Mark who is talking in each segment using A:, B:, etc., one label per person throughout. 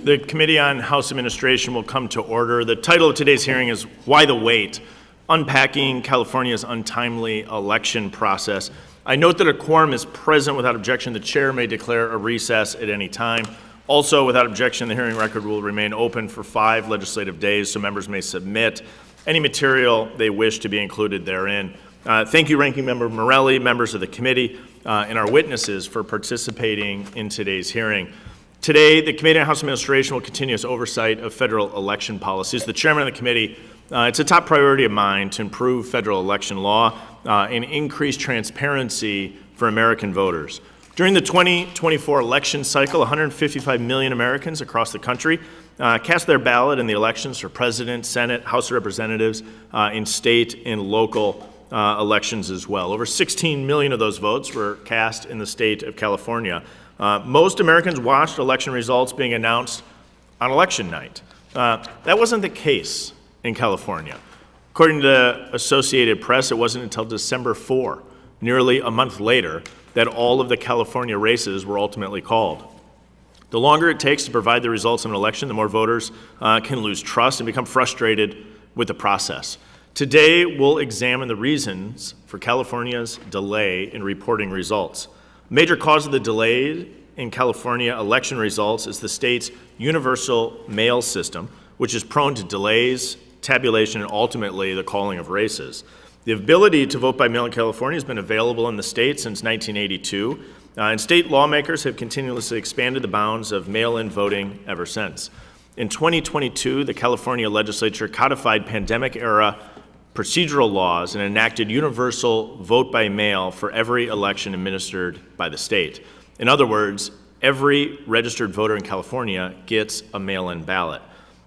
A: The Committee on House Administration will come to order. The title of today's hearing is Why the Wait? Unpacking California's Untimely Election Process. I note that a quorum is present. Without objection, the chair may declare a recess at any time. Also, without objection, the hearing record will remain open for 5 legislative days, so members may submit any material they wish to be included therein. Thank you, Ranking Member Morelli, members of the committee, and our witnesses for participating in today's hearing. Today, the Committee on House Administration will continue its oversight of federal election policies. The chairman of the committee, it's a top priority of mine to improve federal election law and increase transparency for American voters. During the 2024 election cycle, 155 million Americans across the country cast their ballot in the elections for president, Senate, House of Representatives, in state and local elections as well. Over 16 million of those votes were cast in the state of California. Most Americans watched election results being announced on election night. That wasn't the case in California. According to the Associated Press, it wasn't until December 4, nearly a month later, that all of the California races were ultimately called. The longer it takes to provide the results of an election, the more voters can lose trust and become frustrated with the process. Today, we'll examine the reasons for California's delay in reporting results. A major cause of the delay in California election results is the state's universal mail system, which is prone to delays, tabulation, and ultimately the calling of races. The ability to vote by mail in California has been available in the state since 1982, and state lawmakers have continuously expanded the bounds of mail-in voting ever since. In 2022, the California legislature codified pandemic-era procedural laws and enacted universal vote by mail for every election administered by the state. In other words, every registered voter in California gets a mail-in ballot.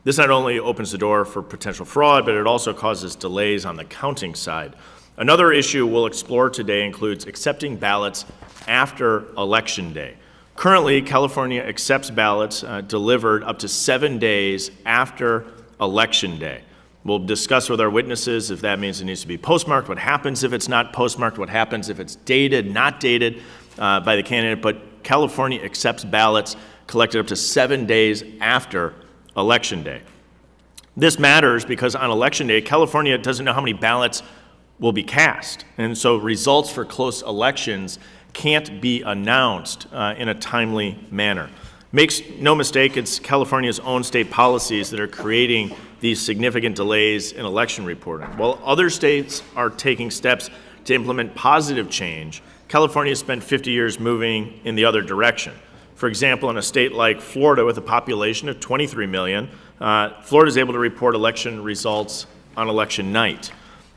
A: This not only opens the door for potential fraud, but it also causes delays on the counting side. Another issue we'll explore today includes accepting ballots after Election Day. Currently, California accepts ballots delivered up to 7 days after Election Day. We'll discuss with our witnesses if that means it needs to be postmarked, what happens if it's not postmarked, what happens if it's dated, not dated by the candidate, but California accepts ballots collected up to 7 days after Election Day. This matters because on Election Day, California doesn't know how many ballots will be cast, and so results for close elections can't be announced in a timely manner. Makes no mistake, it's California's own state policies that are creating these significant delays in election reporting. While other states are taking steps to implement positive change, California has spent 50 years moving in the other direction. For example, in a state like Florida with a population of 23 million, Florida is able to report election results on election night.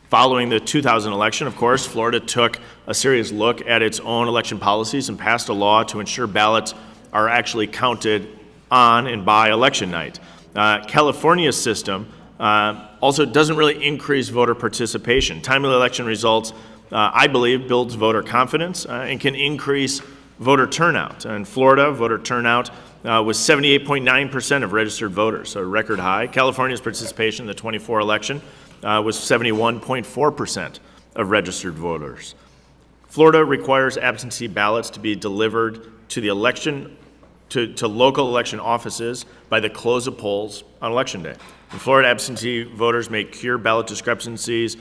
A: Following the 2000 election, of course, Florida took a serious look at its own election policies and passed a law to ensure ballots are actually counted on and by election night. California's system also doesn't really increase voter participation. Timely election results, I believe, builds voter confidence and can increase voter turnout. In Florida, voter turnout was 78.9% of registered voters, so a record high. California's participation in the 24 election was 71.4% of registered voters. Florida requires absentee ballots to be delivered to the election to local election offices by the close of polls on Election Day. In Florida, absentee voters may cure ballot discrepancies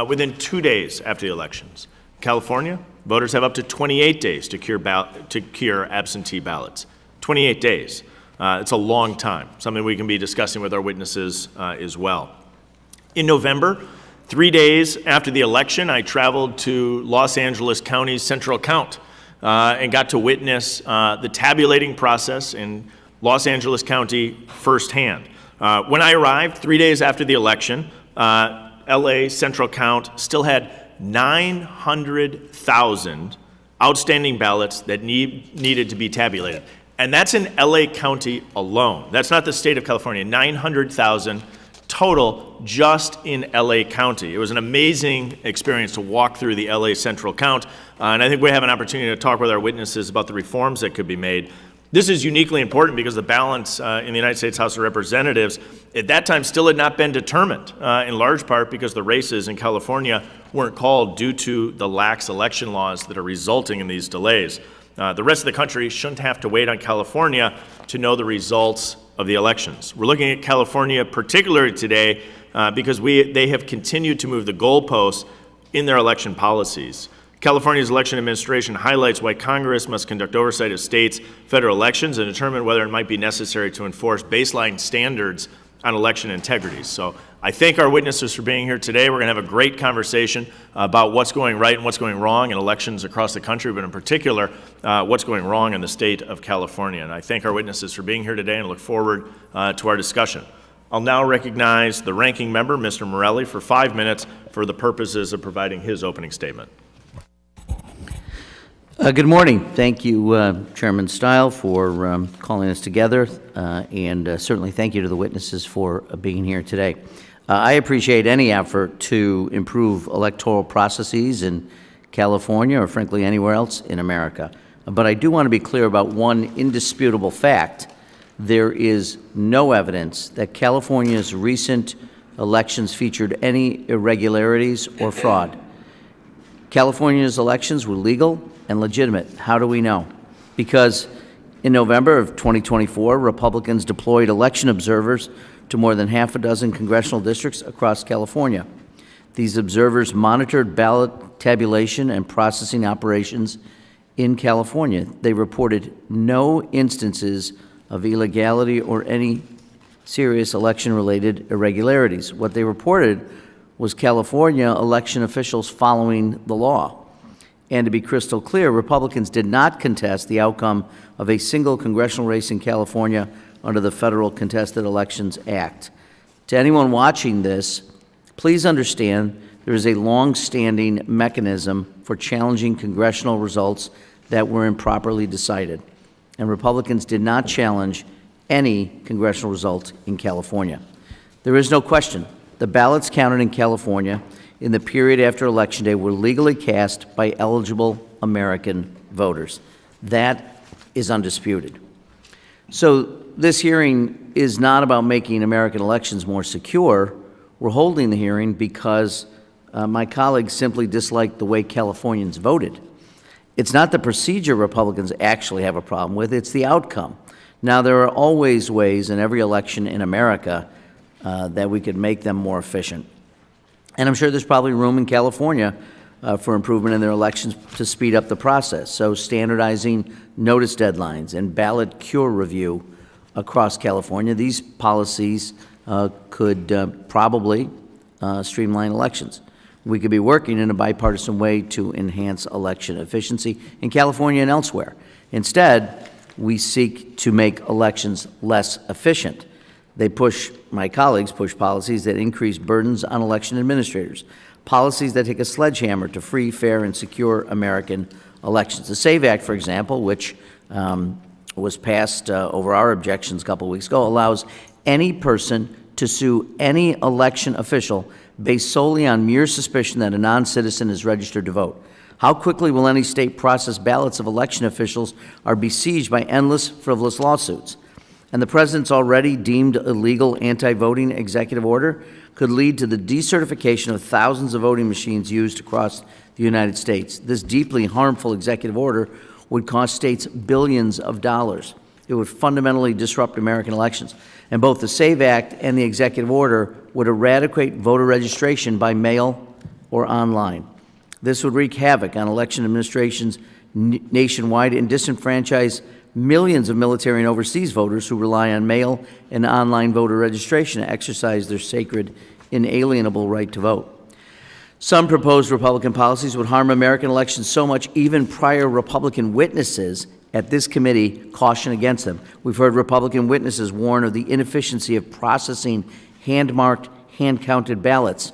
A: within 2 days after the elections. In California, voters have up to 28 days to cure absentee ballots. 28 days. It's a long time, something we can be discussing with our witnesses as well. In November, 3 days after the election, I traveled to Los Angeles County's Central Count and got to witness the tabulating process in Los Angeles County firsthand. When I arrived 3 days after the election, LA Central Count still had 900,000 outstanding ballots that needed to be tabulated. And that's in LA County alone. That's not the state of California. 900,000 total just in LA County. It was an amazing experience to walk through the LA Central Count, and I think we have an opportunity to talk with our witnesses about the reforms that could be made. This is uniquely important because the balance in the United States House of Representatives at that time still had not been determined, in large part because the races in California weren't called due to the lax election laws that are resulting in these delays. The rest of the country shouldn't have to wait on California to know the results of the elections. We're looking at California particularly today because they have continued to move the goalposts in their election policies. California's election administration highlights why Congress must conduct oversight of states' federal elections and determine whether it might be necessary to enforce baseline standards on election integrity. So I thank our witnesses for being here today. We're going to have a great conversation about what's going right and what's going wrong in elections across the country, but in particular, what's going wrong in the state of California. And I thank our witnesses for being here today and look forward to our discussion. I'll now recognize the ranking member, Mr. Morelli, for 5 minutes for the purposes of providing his opening statement.
B: Good morning. Thank you, Chairman Stile, for calling us together, and certainly thank you to the witnesses for being here today. I appreciate any effort to improve electoral processes in California or, frankly, anywhere else in America. But I do want to be clear about one indisputable fact. There is no evidence that California's recent elections featured any irregularities or fraud. California's elections were legal and legitimate. How do we know? Because in November of 2024, Republicans deployed election observers to more than half a dozen congressional districts across California. These observers monitored ballot tabulation and processing operations in California. They reported no instances of illegality or any serious election-related irregularities. What they reported was California election officials following the law. And to be crystal clear, Republicans did not contest the outcome of a single congressional race in California under the Federal Contested Elections Act. To anyone watching this, please understand there is a long-standing mechanism for challenging congressional results that were improperly decided. And Republicans did not challenge any congressional result in California. There is no question the ballots counted in California in the period after Election Day were legally cast by eligible American voters. That is undisputed. So this hearing is not about making American elections more secure. We're holding the hearing because my colleagues simply disliked the way Californians voted. It's not the procedure Republicans actually have a problem with, it's the outcome. Now, there are always ways in every election in America that we could make them more efficient. And I'm sure there's probably room in California for improvement in their elections to speed up the process. So standardizing notice deadlines and ballot cure review across California, these policies could probably streamline elections. We could be working in a bipartisan way to enhance election efficiency in California and elsewhere. Instead, we seek to make elections less efficient. My colleagues push policies that increase burdens on election administrators, policies that take a sledgehammer to free, fair, and secure American elections. The SAVE Act, for example, which was passed over our objections a couple of weeks ago, allows any person to sue any election official based solely on mere suspicion that a non-citizen is registered to vote. How quickly will any state process ballots of election officials are besieged by endless, frivolous lawsuits? And the president's already deemed illegal anti-voting executive order could lead to the decertification of thousands of voting machines used across the United States. This deeply harmful executive order would cost states billions of dollars. It would fundamentally disrupt American elections. And both the SAVE Act and the executive order would eradicate voter registration by mail or online. This would wreak havoc on election administrations nationwide and disenfranchise millions of military and overseas voters who rely on mail and online voter registration to exercise their sacred, inalienable right to vote. Some proposed Republican policies would harm American elections so much even prior Republican witnesses at this committee caution against them. We've heard Republican witnesses warn of the inefficiency of processing hand-marked, hand-counted ballots,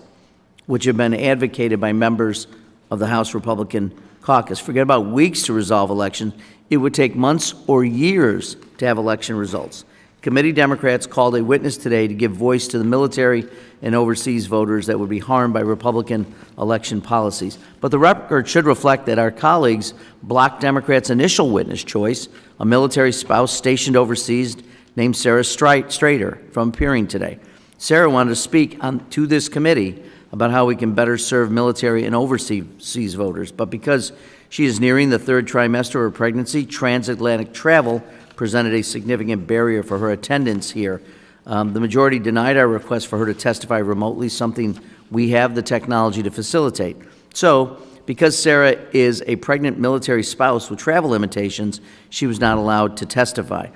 B: which have been advocated by members of the House Republican caucus. Forget about weeks to resolve elections. It would take months or years to have election results. Committee Democrats called a witness today to give voice to the military and overseas voters that would be harmed by Republican election policies. But the record should reflect that our colleagues blocked Democrats' initial witness choice, a military spouse stationed overseas named Sarah Strader, from appearing today. Sarah wanted to speak to this committee about how we can better serve military and overseas voters, but because she is nearing the third trimester of her pregnancy, transatlantic travel presented a significant barrier for her attendance here. The majority denied our request for her to testify remotely, something we have the technology to facilitate. So, because Sarah is a pregnant military spouse with travel limitations, she was not allowed to testify.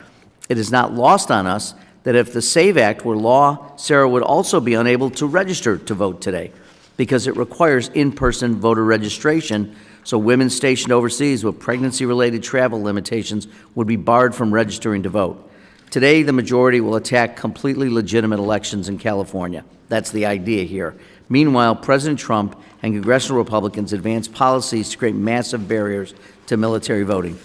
B: It is not lost on us that if the SAVE Act were law, Sarah would also be unable to register to vote today because it requires in-person voter registration, so women stationed overseas with pregnancy-related travel limitations would be barred from registering to vote. Today, the majority will attack completely legitimate elections in California. That's the idea here. Meanwhile, President Trump and congressional Republicans advance policies to create massive barriers to military voting.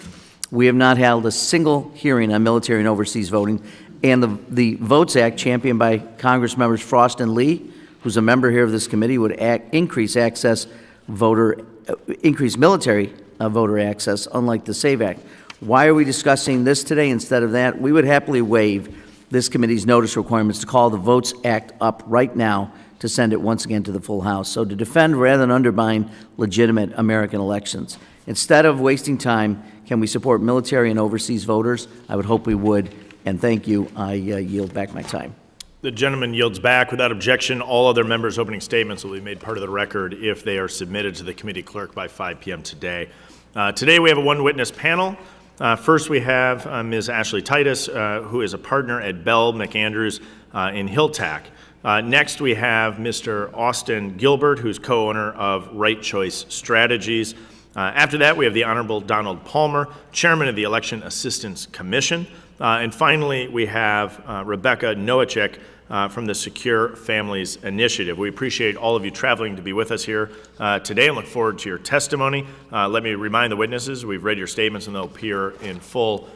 B: We have not held a single hearing on military and overseas voting, and the Votes Act, championed by Congress members Frost and Lee, who's a member here of this committee, would increase military voter access, unlike the SAVE Act. Why are we discussing this today instead of that? We would happily waive this committee's notice requirements to call the Votes Act up right now to send it once again to the full House. So to defend rather than undermine legitimate American elections. Instead of wasting time, can we support military and overseas voters? I would hope we would, and thank you. I yield back my time.
A: The gentleman yields back. Without objection, all other members' opening statements will be made part of the record if they are submitted to the committee clerk by 5 p.m. today. Today we have a one-witness panel. First we have Ms. Ashlee Titus, who is a partner at Bell McAndrews in Hiltachk. Next we have Mr. Austin Gilbert, who's co-owner of Right Choice Strategies. After that, we have the Honorable Donald Palmer, Chairman of the Election Assistance Commission. And finally, we have Rebecca Nowacek from the Secure Families Initiative. We appreciate all of you traveling to be with us here today and look forward to your testimony. Let me remind the witnesses, we've read your statements and they'll appear in full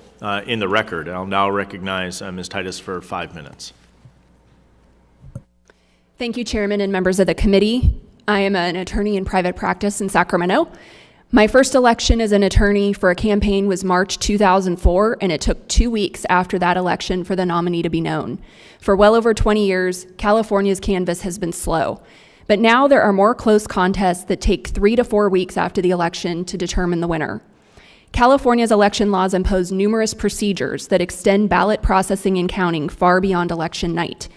A: in the record. I'll now recognize Ms. Titus for 5 minutes.
C: Thank you, Chairman and members of the committee. I am an attorney in private practice in Sacramento. My first election as an attorney for a campaign was March 2004, and it took 2 weeks after that election for the nominee to be known. For well over 20 years, California's canvass has been slow. But now there are more close contests that take 3 to 4 weeks after the election to determine the winner. California's election laws impose numerous procedures that extend ballot processing and counting far beyond election night.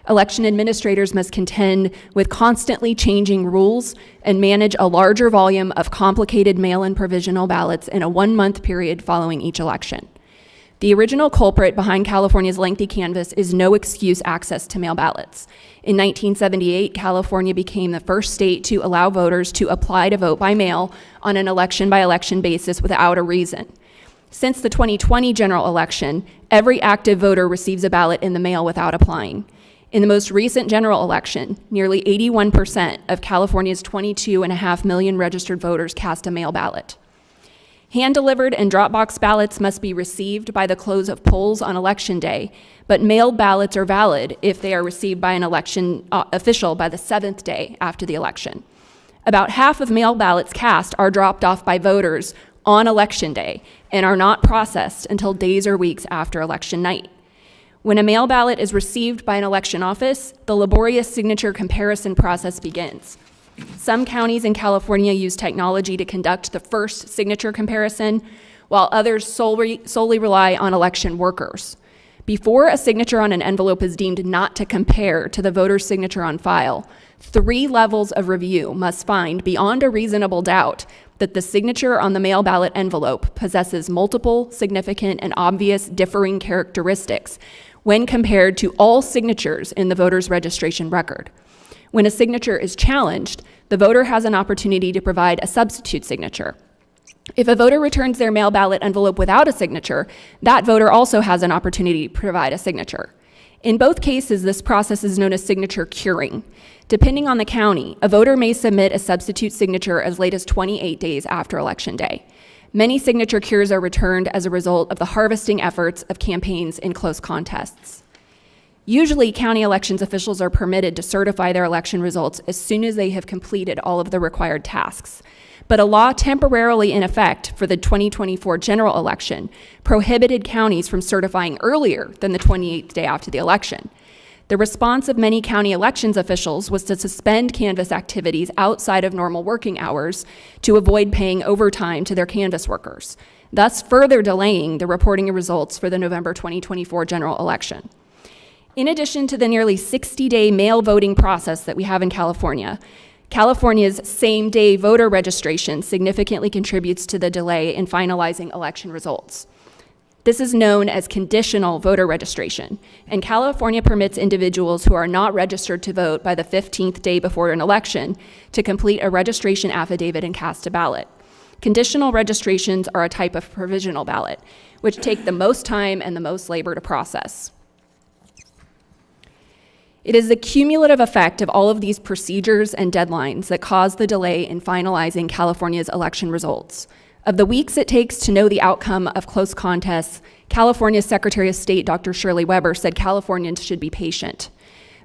C: Election administrators must contend with constantly changing rules and manage a larger volume of complicated mail-in provisional ballots in a 1-month period following each election. The original culprit behind California's lengthy canvass is no excuse access to mail ballots. In 1978, California became the first state to allow voters to apply to vote by mail on an election-by-election basis without a reason. Since the 2020 general election, every active voter receives a ballot in the mail without applying. In the most recent general election, nearly 81% of California's 22.5 million registered voters cast a mail ballot. Hand-delivered and drop-box ballots must be received by the close of polls on Election Day, but mailed ballots are valid if they are received by an election official by the 7th day after the election. About half of mail ballots cast are dropped off by voters on Election Day and are not processed until days or weeks after election night. When a mail ballot is received by an election office, the laborious signature comparison process begins. Some counties in California use technology to conduct the first signature comparison, while others solely rely on election workers. Before a signature on an envelope is deemed not to compare to the voter's signature on file, 3 levels of review must find beyond a reasonable doubt that the signature on the mail ballot envelope possesses multiple, significant, and obvious differing characteristics when compared to all signatures in the voter's registration record. When a signature is challenged, the voter has an opportunity to provide a substitute signature. If a voter returns their mail ballot envelope without a signature, that voter also has an opportunity to provide a signature. In both cases, this process is known as signature curing. Depending on the county, a voter may submit a substitute signature as late as 28 days after Election Day. Many signature cures are returned as a result of the harvesting efforts of campaigns in close contests. Usually, county elections officials are permitted to certify their election results as soon as they have completed all of the required tasks. But a law temporarily in effect for the 2024 general election prohibited counties from certifying earlier than the 28th day after the election. The response of many county elections officials was to suspend canvass activities outside of normal working hours to avoid paying overtime to their canvass workers. thus further delaying the reporting of results for the November 2024 general election. In addition to the nearly 60-day mail voting process that we have in California, California's same-day voter registration significantly contributes to the delay in finalizing election results. This is known as conditional voter registration, and California permits individuals who are not registered to vote by the 15th day before an election to complete a registration affidavit and cast a ballot. Conditional registrations are a type of provisional ballot, which take the most time and the most labor to process. It is the cumulative effect of all of these procedures and deadlines that cause the delay in finalizing California's election results. Of the weeks it takes to know the outcome of close contests, California's Secretary of State, Dr. Shirley Weber, said Californians should be patient.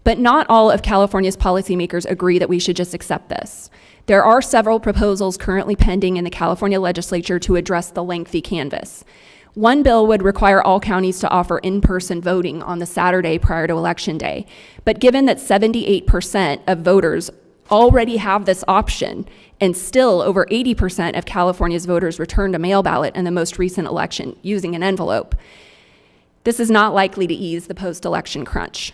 C: But not all of California's policymakers agree that we should just accept this. There are several proposals currently pending in the California legislature to address the lengthy canvass. One bill would require all counties to offer in-person voting on the Saturday prior to Election Day. But given that 78% of voters already have this option, and still over 80% of California's voters returned a mail ballot in the most recent election using an envelope, this is not likely to ease the post-election crunch.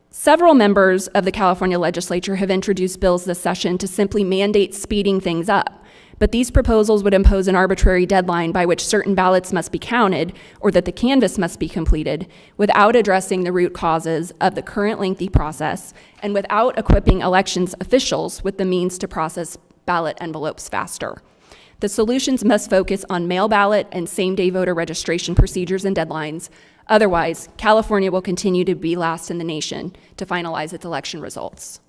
C: Several members of the California legislature have introduced bills this session to simply mandate speeding things up. But these proposals would impose an arbitrary deadline by which certain ballots must be counted or that the canvass must be completed without addressing the root causes of the current lengthy process and without equipping elections officials with the means to process ballot envelopes faster. The solutions must focus on mail ballot and same-day voter registration procedures and deadlines. Otherwise, California will continue to be last in the nation to finalize its election results.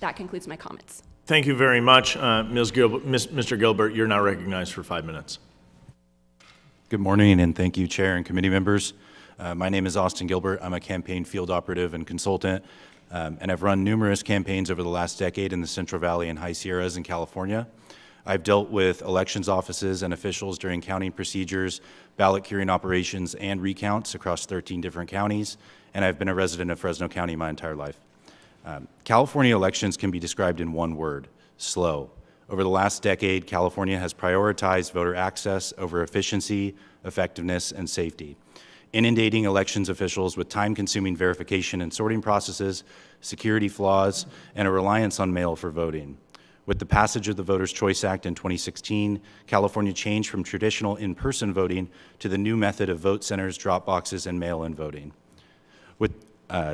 C: That concludes my comments.
A: Thank you very much. Mr. Gilbert, you're now recognized for 5 minutes.
D: Good morning, and thank you, Chair and committee members. My name is Austin Gilbert. I'm a campaign field operative and consultant, and I've run numerous campaigns over the last decade in the Central Valley and High Sierras in California. I've dealt with elections offices and officials during counting procedures, ballot curing operations, and recounts across 13 different counties, and I've been a resident of Fresno County my entire life. California elections can be described in one word: slow. Over the last decade, California has prioritized voter access over efficiency, effectiveness, and safety, inundating elections officials with time-consuming verification and sorting processes, security flaws, and a reliance on mail for voting. With the passage of the Voters' Choice Act in 2016, California changed from traditional in-person voting to the new method of vote centers, drop boxes, and mail-in voting.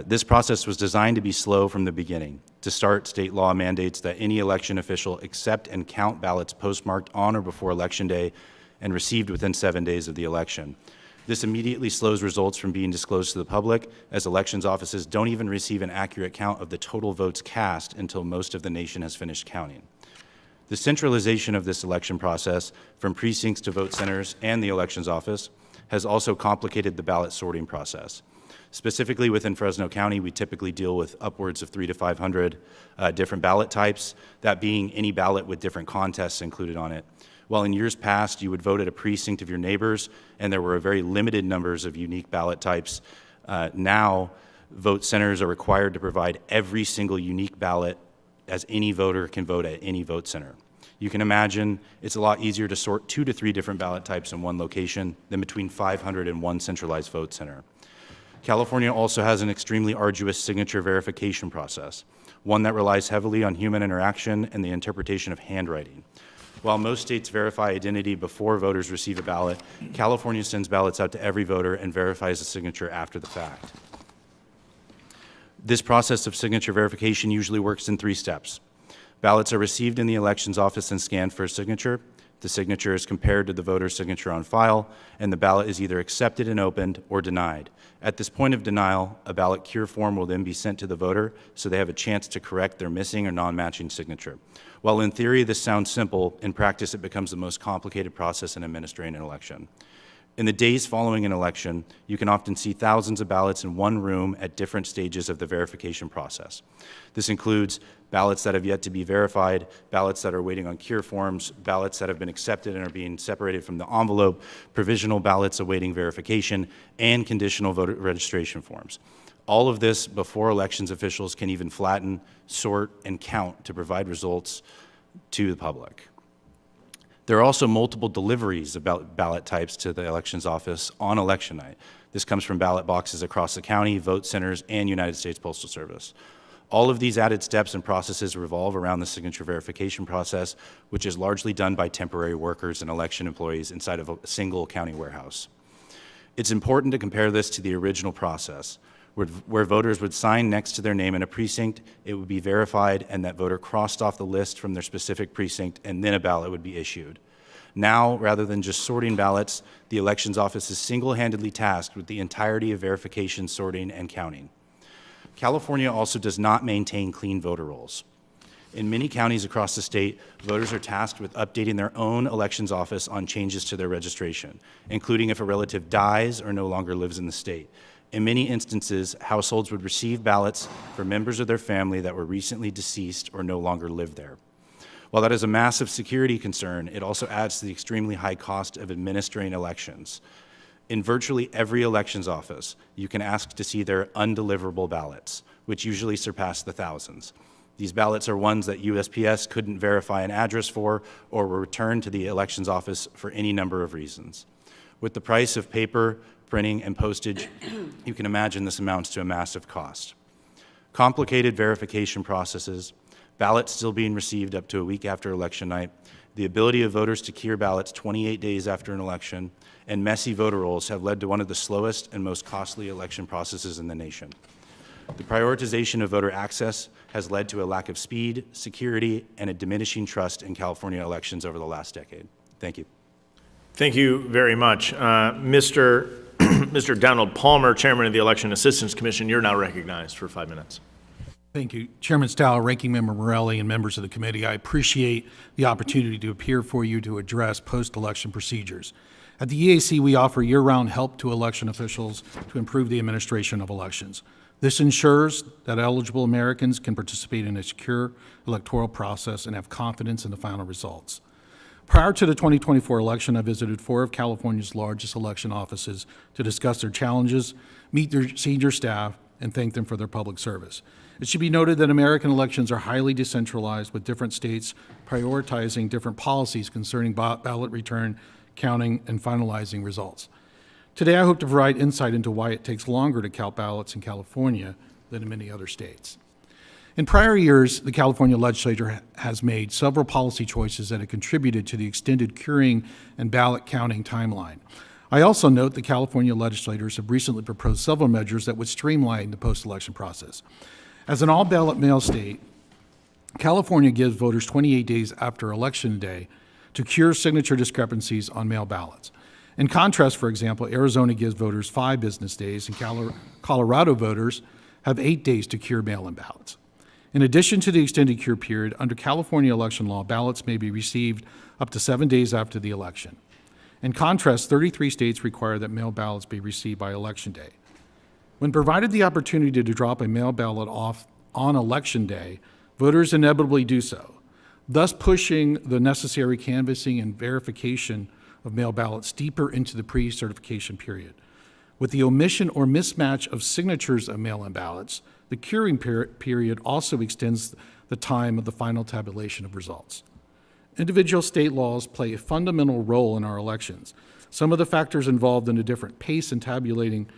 D: This process was designed to be slow from the beginning. To start, state law mandates that any election official accept and count ballots postmarked on or before Election Day and received within 7 days of the election. This immediately slows results from being disclosed to the public, as elections offices don't even receive an accurate count of the total votes cast until most of the nation has finished counting. The centralization of this election process, from precincts to vote centers and the elections office, has also complicated the ballot sorting process. Specifically within Fresno County, we typically deal with upwards of 300 to 500 different ballot types, that being any ballot with different contests included on it. While in years past, you would vote at a precinct of your neighbors, and there were a very limited numbers of unique ballot types, now vote centers are required to provide every single unique ballot, as any voter can vote at any vote center. You can imagine it's a lot easier to sort 2 to 3 different ballot types in one location than between 500 and one centralized vote center. California also has an extremely arduous signature verification process, one that relies heavily on human interaction and the interpretation of handwriting. While most states verify identity before voters receive a ballot, California sends ballots out to every voter and verifies the signature after the fact. This process of signature verification usually works in 3 steps. Ballots are received in the elections office and scanned for a signature. The signature is compared to the voter's signature on file, and the ballot is either accepted and opened or denied. At this point of denial, a ballot cure form will then be sent to the voter so they have a chance to correct their missing or non-matching signature. While in theory this sounds simple, in practice it becomes the most complicated process in administering an election. In the days following an election, you can often see thousands of ballots in one room at different stages of the verification process. This includes ballots that have yet to be verified, ballots that are waiting on cure forms, ballots that have been accepted and are being separated from the envelope, provisional ballots awaiting verification, and conditional voter registration forms. All of this before elections officials can even flatten, sort, and count to provide results to the public. There are also multiple deliveries of ballot types to the elections office on election night. This comes from ballot boxes across the county, vote centers, and United States Postal Service. All of these added steps and processes revolve around the signature verification process, which is largely done by temporary workers and election employees inside of a single county warehouse. It's important to compare this to the original process, where voters would sign next to their name in a precinct, it would be verified, and that voter crossed off the list from their specific precinct, and then a ballot would be issued. Now, rather than just sorting ballots, the elections office is single-handedly tasked with the entirety of verification, sorting, and counting. California also does not maintain clean voter rolls. In many counties across the state, voters are tasked with updating their own elections office on changes to their registration, including if a relative dies or no longer lives in the state. In many instances, households would receive ballots for members of their family that were recently deceased or no longer live there. While that is a massive security concern, it also adds to the extremely high cost of administering elections. In virtually every elections office, you can ask to see their undeliverable ballots, which usually surpass the thousands. These ballots are ones that USPS couldn't verify an address for or were returned to the elections office for any number of reasons. With the price of paper, printing, and postage, you can imagine this amounts to a massive cost. Complicated verification processes, ballots still being received up to a week after election night, the ability of voters to cure ballots 28 days after an election, and messy voter rolls have led to one of the slowest and most costly election processes in the nation. The prioritization of voter access has led to a lack of speed, security, and a diminishing trust in California elections over the last decade. Thank you.
A: Thank you very much. Mr. Donald Palmer, Chairman of the Election Assistance Commission, you're now recognized for 5 minutes.
E: Thank you. Chairman Stout, Ranking Member Morelli, and members of the committee, I appreciate the opportunity to appear for you to address post-election procedures. At the EAC, we offer year-round help to election officials to improve the administration of elections. This ensures that eligible Americans can participate in a secure electoral process and have confidence in the final results. Prior to the 2024 election, I visited 4 of California's largest election offices to discuss their challenges, meet their senior staff, and thank them for their public service. It should be noted that American elections are highly decentralized, with different states prioritizing different policies concerning ballot return, counting, and finalizing results. Today, I hope to provide insight into why it takes longer to count ballots in California than in many other states. In prior years, the California legislature has made several policy choices that have contributed to the extended curing and ballot counting timeline. I also note that California legislators have recently proposed several measures that would streamline the post-election process. As an all-ballot mail state, California gives voters 28 days after Election Day to cure signature discrepancies on mail ballots. In contrast, for example, Arizona gives voters 5 business days, and Colorado voters have 8 days to cure mail-in ballots. In addition to the extended cure period, under California election law, ballots may be received up to 7 days after the election. In contrast, 33 states require that mail ballots be received by Election Day. When provided the opportunity to drop a mail ballot off on Election Day, voters inevitably do so, thus pushing the necessary canvassing and verification of mail ballots deeper into the pre-certification period. With the omission or mismatch of signatures of mail-in ballots, the curing period also extends the time of the final tabulation of results. Individual state laws play a fundamental role in our elections. Some of the factors involved in a different pace in tabulating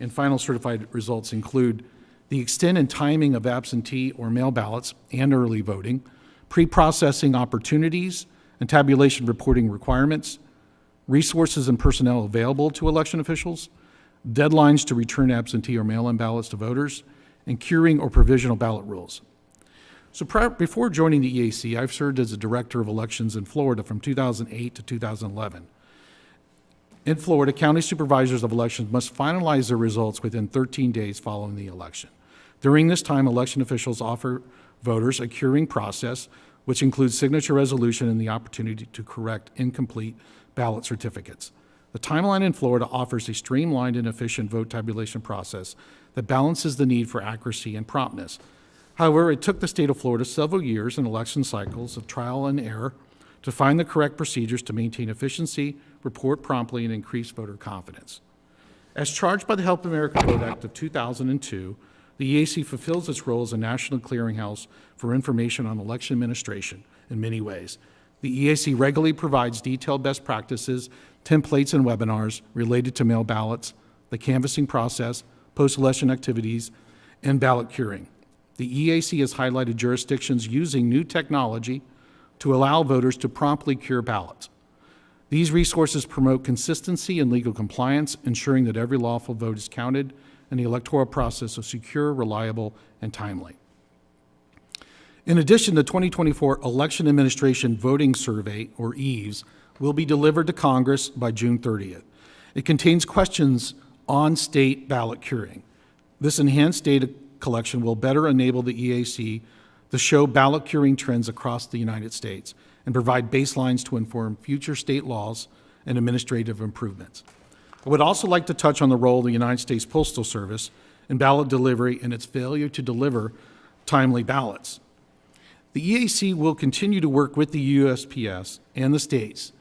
E: and final certified results include the extent and timing of absentee or mail ballots and early voting, pre-processing opportunities and tabulation reporting requirements, resources and personnel available to election officials, deadlines to return absentee or mail-in ballots to voters, and curing or provisional ballot rules. So before joining the EAC, I've served as a director of elections in Florida from 2008 to 2011. In Florida, county supervisors of elections must finalize their results within 13 days following the election. During this time, election officials offer voters a curing process, which includes signature resolution and the opportunity to correct incomplete ballot certificates. The timeline in Florida offers a streamlined and efficient vote tabulation process that balances the need for accuracy and promptness. However, it took the state of Florida several years and election cycles of trial and error to find the correct procedures to maintain efficiency, report promptly, and increase voter confidence. As charged by the Help America Vote Act of 2002, the EAC fulfills its role as a national clearinghouse for information on election administration in many ways. The EAC regularly provides detailed best practices, templates, and webinars related to mail ballots, the canvassing process, post-election activities, and ballot curing. The EAC has highlighted jurisdictions using new technology to allow voters to promptly cure ballots. These resources promote consistency and legal compliance, ensuring that every lawful vote is counted and the electoral process is secure, reliable, and timely. In addition, the 2024 Election Administration Voting Survey, or EVES, will be delivered to Congress by June 30th. It contains questions on state ballot curing. This enhanced data collection will better enable the EAC to show ballot curing trends across the United States and provide baselines to inform future state laws and administrative improvements. I would also like to touch on the role of the United States Postal Service in ballot delivery and its failure to deliver timely ballots. The EAC will continue to work with the USPS and the states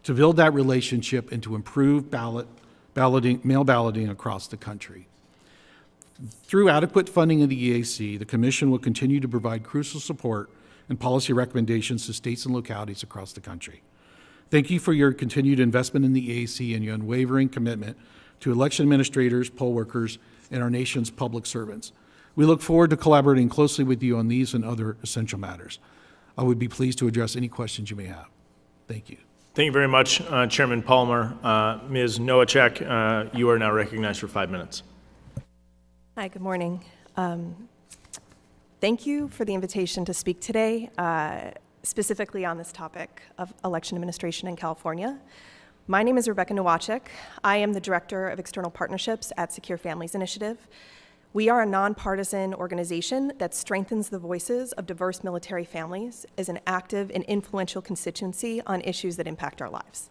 E: to build that relationship and to improve mail balloting across the country. Through adequate funding of the EAC, the Commission will continue to provide crucial support and policy recommendations to states and localities across the country. Thank you for your continued investment in the EAC and your unwavering commitment to election administrators, poll workers, and our nation's public servants. We look forward to collaborating closely with you on these and other essential matters. I would be pleased to address any questions you may have. Thank you.
A: Thank you very much, Chairman Palmer. Ms. Nowacek, you are now recognized for 5 minutes.
F: Hi, good morning. Thank you for the invitation to speak today, specifically on this topic of election administration in California. My name is Rebecca Nowacek. I am the Director of External Partnerships at Secure Families Initiative. We are a nonpartisan organization that strengthens the voices of diverse military families as an active and influential constituency on issues that impact our lives.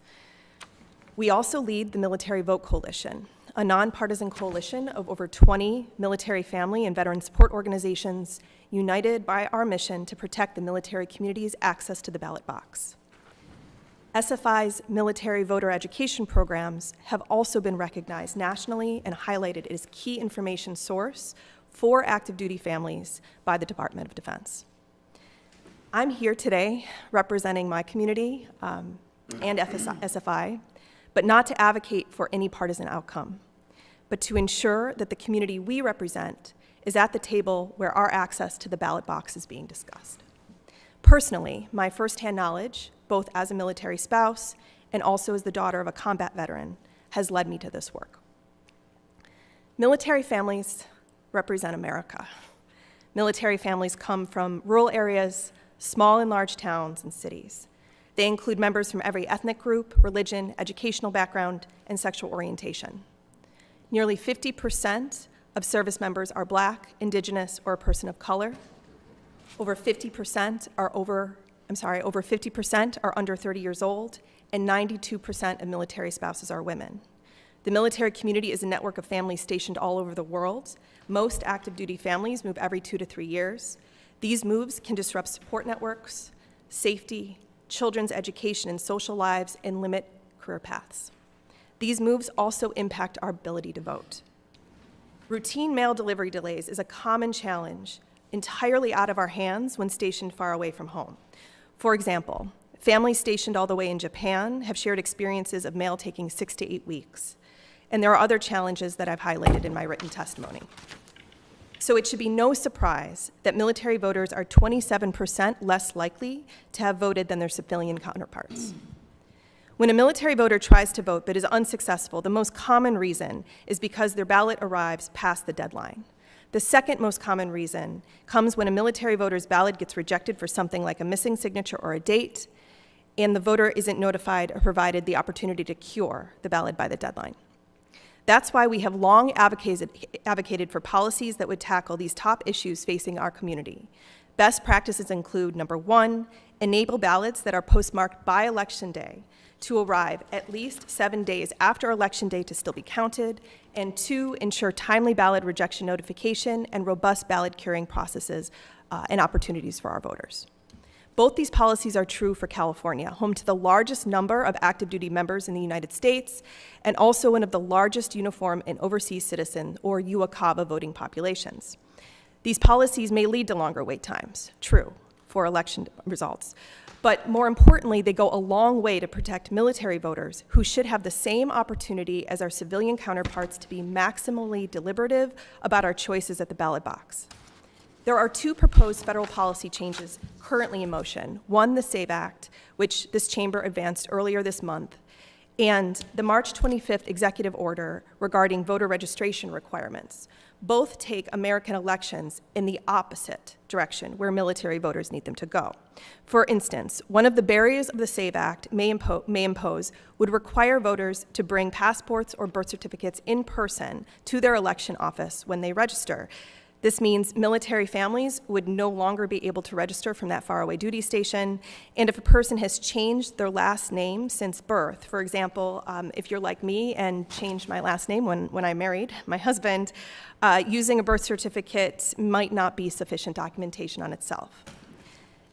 F: We also lead the Military Vote Coalition, a nonpartisan coalition of over 20 military family and veteran support organizations united by our mission to protect the military community's access to the ballot box. SFI's military voter education programs have also been recognized nationally and highlighted as key information source for active duty families by the Department of Defense. I'm here today representing my community and SFI, but not to advocate for any partisan outcome, but to ensure that the community we represent is at the table where our access to the ballot box is being discussed. Personally, my firsthand knowledge, both as a military spouse and also as the daughter of a combat veteran, has led me to this work. Military families represent America. Military families come from rural areas, small and large towns and cities. They include members from every ethnic group, religion, educational background, and sexual orientation. Nearly 50% of service members are Black, Indigenous, or a person of color. Over 50% are under 30 years old, and 92% of military spouses are women. The military community is a network of families stationed all over the world. Most active duty families move every 2 to 3 years. These moves can disrupt support networks, safety, children's education and social lives, and limit career paths. These moves also impact our ability to vote. Routine mail delivery delays is a common challenge entirely out of our hands when stationed far away from home. For example, families stationed all the way in Japan have shared experiences of mail taking 6 to 8 weeks. And there are other challenges that I've highlighted in my written testimony. So it should be no surprise that military voters are 27% less likely to have voted than their civilian counterparts. When a military voter tries to vote but is unsuccessful, the most common reason is because their ballot arrives past the deadline. The second most common reason comes when a military voter's ballot gets rejected for something like a missing signature or a date, and the voter isn't notified or provided the opportunity to cure the ballot by the deadline. That's why we have long advocated for policies that would tackle these top issues facing our community. Best practices include, number one, enable ballots that are postmarked by Election Day to arrive at least 7 days after Election Day to still be counted, and two, ensure timely ballot rejection notification and robust ballot curing processes and opportunities for our voters. Both these policies are true for California, home to the largest number of active duty members in the United States, and also one of the largest uniform and overseas citizen, or UACAVA, voting populations. These policies may lead to longer wait times, true. for election results. But more importantly, they go a long way to protect military voters who should have the same opportunity as our civilian counterparts to be maximally deliberative about our choices at the ballot box. There are two proposed federal policy changes currently in motion. One, the SAVE Act, which this chamber advanced earlier this month, and the March 25th executive order regarding voter registration requirements. Both take American elections in the opposite direction, where military voters need them to go. For instance, one of the barriers of the SAVE Act may impose would require voters to bring passports or birth certificates in person to their election office when they register. This means military families would no longer be able to register from that faraway duty station. And if a person has changed their last name since birth, for example, if you're like me and changed my last name when I married my husband, using a birth certificate might not be sufficient documentation on itself.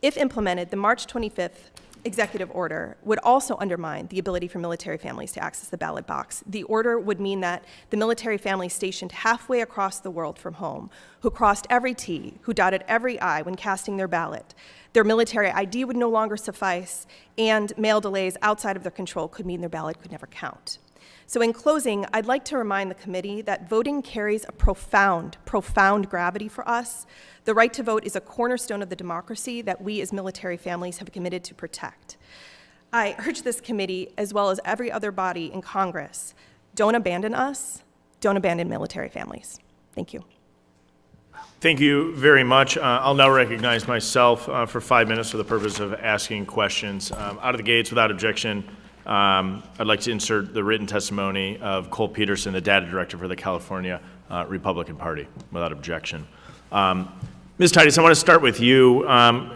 F: If implemented, the March 25th executive order would also undermine the ability for military families to access the ballot box. The order would mean that the military families stationed halfway across the world from home, who crossed every T, who dotted every I when casting their ballot, their military ID would no longer suffice, and mail delays outside of their control could mean their ballot could never count. So in closing, I'd like to remind the committee that voting carries a profound, profound gravity for us. The right to vote is a cornerstone of the democracy that we as military families have committed to protect. I urge this committee, as well as every other body in Congress, don't abandon us, don't abandon military families. Thank you.
A: Thank you very much. I'll now recognize myself for 5 minutes for the purpose of asking questions. Out of the gates, without objection, I'd like to insert the written testimony of Cole Peterson, the data director for the California Republican Party, without objection. Ms. Titus, I want to start with you,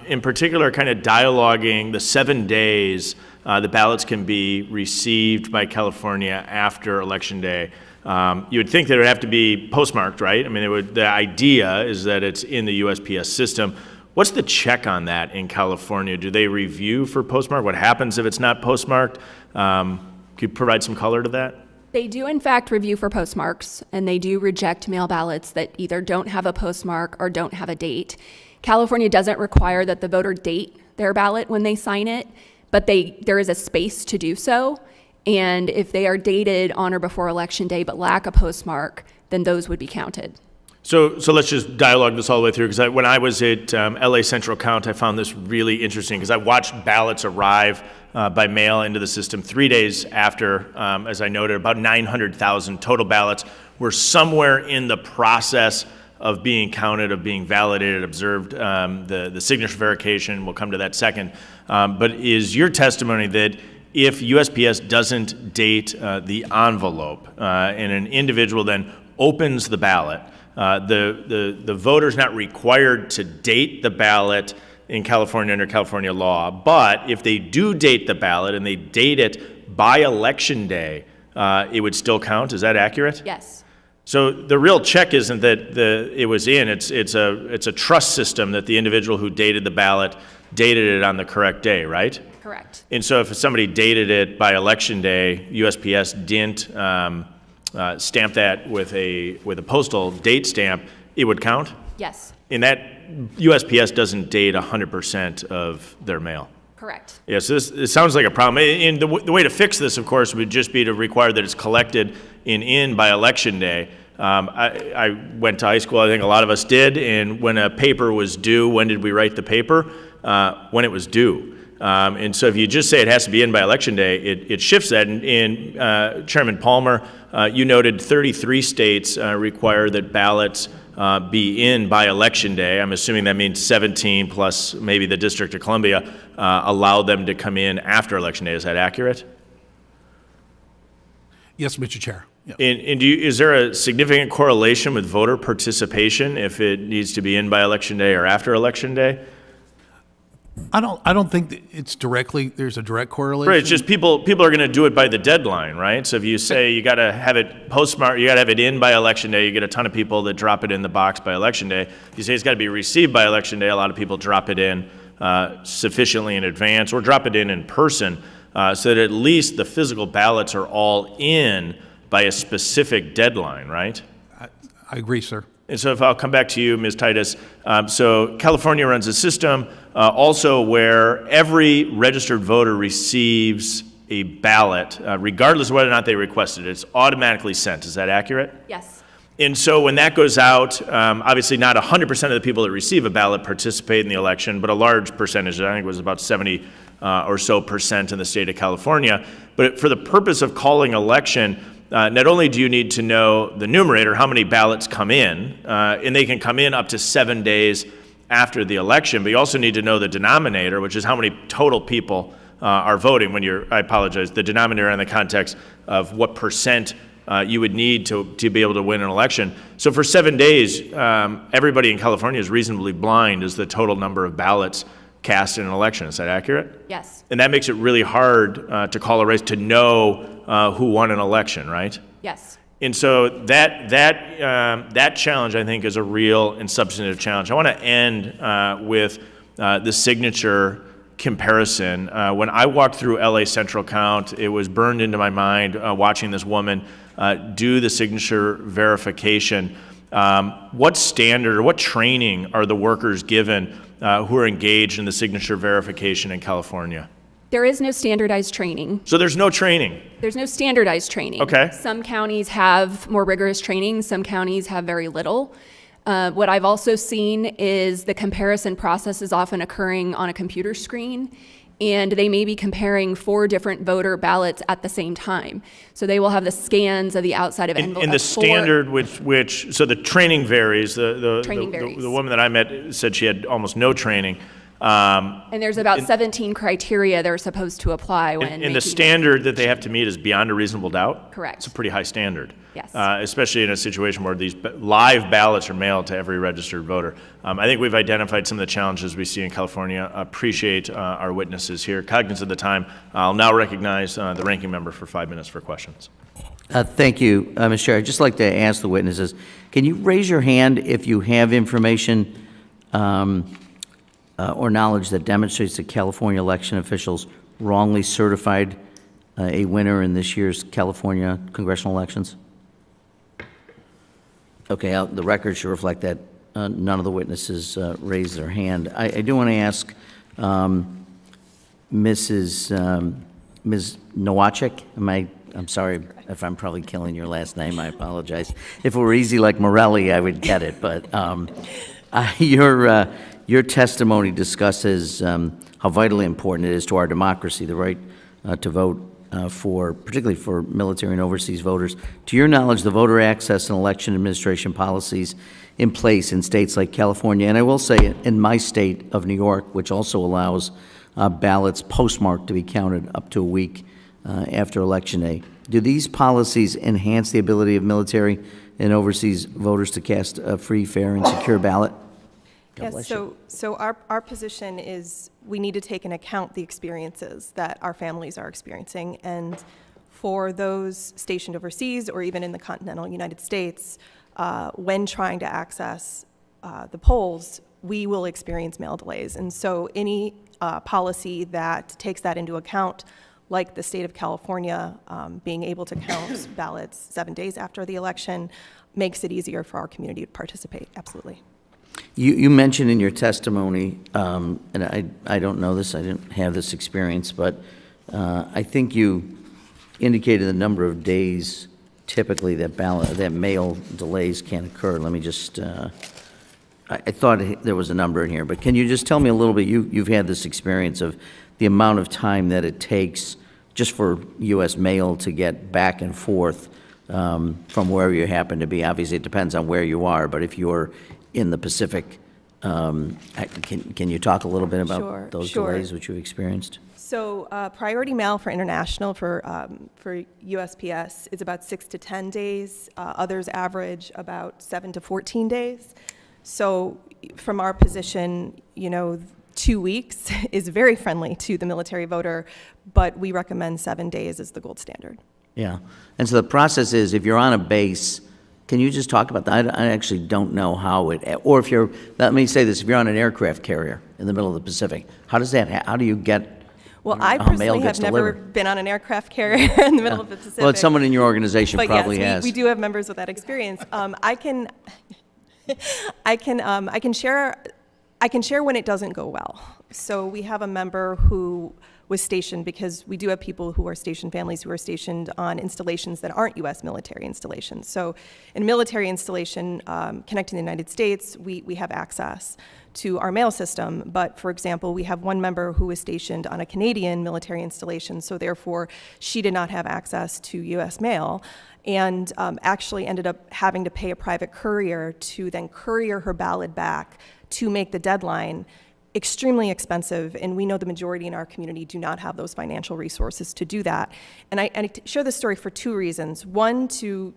A: in particular, kind of dialoguing the 7 days the ballots can be received by California after Election Day. You would think that it would have to be postmarked, right? I mean, the idea is that it's in the USPS system. What's the check on that in California? Do they review for postmark? What happens if it's not postmarked? Could you provide some color to that?
C: They do, in fact, review for postmarks, and they do reject mail ballots that either don't have a postmark or don't have a date. California doesn't require that the voter date their ballot when they sign it, but there is a space to do so. And if they are dated on or before Election Day but lack a postmark, then those would be counted.
A: So let's just dialogue this all the way through, because when I was at LA Central Count, I found this really interesting, because I watched ballots arrive by mail into the system 3 days after, as I noted, about 900,000 total ballots were somewhere in the process of being counted, of being validated, observed. The signature verification, we'll come to that second. But is your testimony that if USPS doesn't date the envelope and an individual then opens the ballot, the voter's not required to date the ballot in California under California law, but if they do date the ballot and they date it by Election Day, it would still count? Is that accurate?
C: Yes.
A: So the real check isn't that it was in, it's a trust system that the individual who dated the ballot dated it on the correct day, right?
C: Correct.
A: And so if somebody dated it by Election Day, USPS didn't stamp that with a postal date stamp, it would count?
C: Yes.
A: And that USPS doesn't date 100% of their mail.
C: Correct.
A: Yeah, so it sounds like a problem. And the way to fix this, of course, would just be to require that it's collected in by Election Day. I went to high school, I think a lot of us did, and when a paper was due, when did we write the paper? When it was due. And so if you just say it has to be in by Election Day, it shifts that. And Chairman Palmer, you noted 33 states require that ballots be in by Election Day. I'm assuming that means 17 plus maybe the District of Columbia allow them to come in after Election Day. Is that accurate?
E: Yes, Mr. Chair. Yeah.
A: And is there a significant correlation with voter participation if it needs to be in by Election Day or after Election Day?
E: I don't think that there's a direct correlation.
A: Right, it's just people are going to do it by the deadline, right? So if you say you got to have it postmarked, you got to have it in by Election Day, you get a ton of people that drop it in the box by Election Day. If you say it's got to be received by Election Day, a lot of people drop it in sufficiently in advance or drop it in person so that at least the physical ballots are all in by a specific deadline, right?
E: I agree, sir.
A: And so if I'll come back to you, Ms. Titus. So California runs a system also where every registered voter receives a ballot, regardless of whether or not they requested it. It's automatically sent. Is that accurate?
C: Yes.
A: And so when that goes out, obviously not 100% of the people that receive a ballot participate in the election, but a large percentage, I think it was about 70 or so percent in the state of California. But for the purpose of calling election, not only do you need to know the numerator, how many ballots come in, and they can come in up to 7 days after the election, but you also need to know the denominator, which is how many total people are voting when I apologize, the denominator in the context of what percent you would need to be able to win an election. So for 7 days, everybody in California is reasonably blind as the total number of ballots cast in an election. Is that accurate?
C: Yes.
A: And that makes it really hard to call a race, to know who won an election, right?
C: Yes.
A: And so that challenge, I think, is a real and substantive challenge. I want to end with the signature comparison. When I walked through LA Central Count, it was burned into my mind watching this woman do the signature verification. What standard or what training are the workers given who are engaged in the signature verification in California?
C: There is no standardized training.
A: So there's no training.
C: There's no standardized training.
A: Okay.
C: Some counties have more rigorous training. Some counties have very little. What I've also seen is the comparison process is often occurring on a computer screen, and they may be comparing 4 different voter ballots at the same time. So they will have the scans of the outside of envelope.
A: And the standard so the training varies.
C: Training varies.
A: The woman that I met said she had almost no training.
C: And there's about 17 criteria they're supposed to apply when
A: And the standard that they have to meet is beyond a reasonable doubt?
C: Correct.
A: It's a pretty high standard.
C: Yes.
A: Especially in a situation where these live ballots are mailed to every registered voter. I think we've identified some of the challenges we see in California. Appreciate our witnesses here. Cognizant of the time, I'll now recognize the ranking member for 5 minutes for questions.
B: Thank you, Mr. Chair. I'd just like to ask the witnesses, can you raise your hand if you have information or knowledge that demonstrates that California election officials wrongly certified a winner in this year's California congressional elections? Okay, the record should reflect that none of the witnesses raised their hand. I do want to ask Ms. Nowacek, I'm sorry if I'm probably killing your last name, I apologize. If it were easy like Morelli, I would get it, but your testimony discusses how vitally important it is to our democracy, the right to vote particularly for military and overseas voters. To your knowledge, the voter access and election administration policies in place in states like California, and I will say in my state of New York, which also allows ballots postmarked to be counted up to a week after Election Day. Do these policies enhance the ability of military and overseas voters to cast a free, fair, and secure ballot? God bless you.
F: So our position is we need to take into account the experiences that our families are experiencing. And for those stationed overseas or even in the continental United States, when trying to access the polls, we will experience mail delays. And so any policy that takes that into account, like the state of California being able to count ballots 7 days after the election, makes it easier for our community to participate. Absolutely.
B: You mentioned in your testimony, and I don't know this, I didn't have this experience, but I think you indicated the number of days typically that mail delays can occur. Let me just, I thought there was a number in here, but can you just tell me a little bit, you've had this experience of the amount of time that it takes just for U.S. mail to get back and forth from wherever you happen to be. Obviously, it depends on where you are, but if you're in the Pacific, can you talk a little bit about those delays which you've experienced?
F: So priority mail for international, for USPS, is about 6 to 10 days. Others average about 7 to 14 days. So from our position, 2 weeks is very friendly to the military voter, but we recommend 7 days as the gold standard.
B: Yeah. And so the process is, if you're on a base, can you just talk about that? I actually don't know how or if you're, let me say this, if you're on an aircraft carrier in the middle of the Pacific, how does that, how do you get,
F: well, I personally have never been on an aircraft carrier in the middle of the Pacific.
B: Well, someone in your organization
F: but
B: probably
F: yes,
B: has.
F: we do have members with that experience. I can share when it doesn't go well. So we have a member who was stationed, because we do have people who are stationed, families who are stationed on installations that aren't U.S. military installations. So in a military installation connecting the United States, we have access to our mail system. But for example, we have one member who was stationed on a Canadian military installation, so therefore she did not have access to U.S. mail, and actually ended up having to pay a private courier to then courier her ballot back to make the deadline. Extremely expensive, and we know the majority in our community do not have those financial resources to do that. And I share this story for two reasons. One, to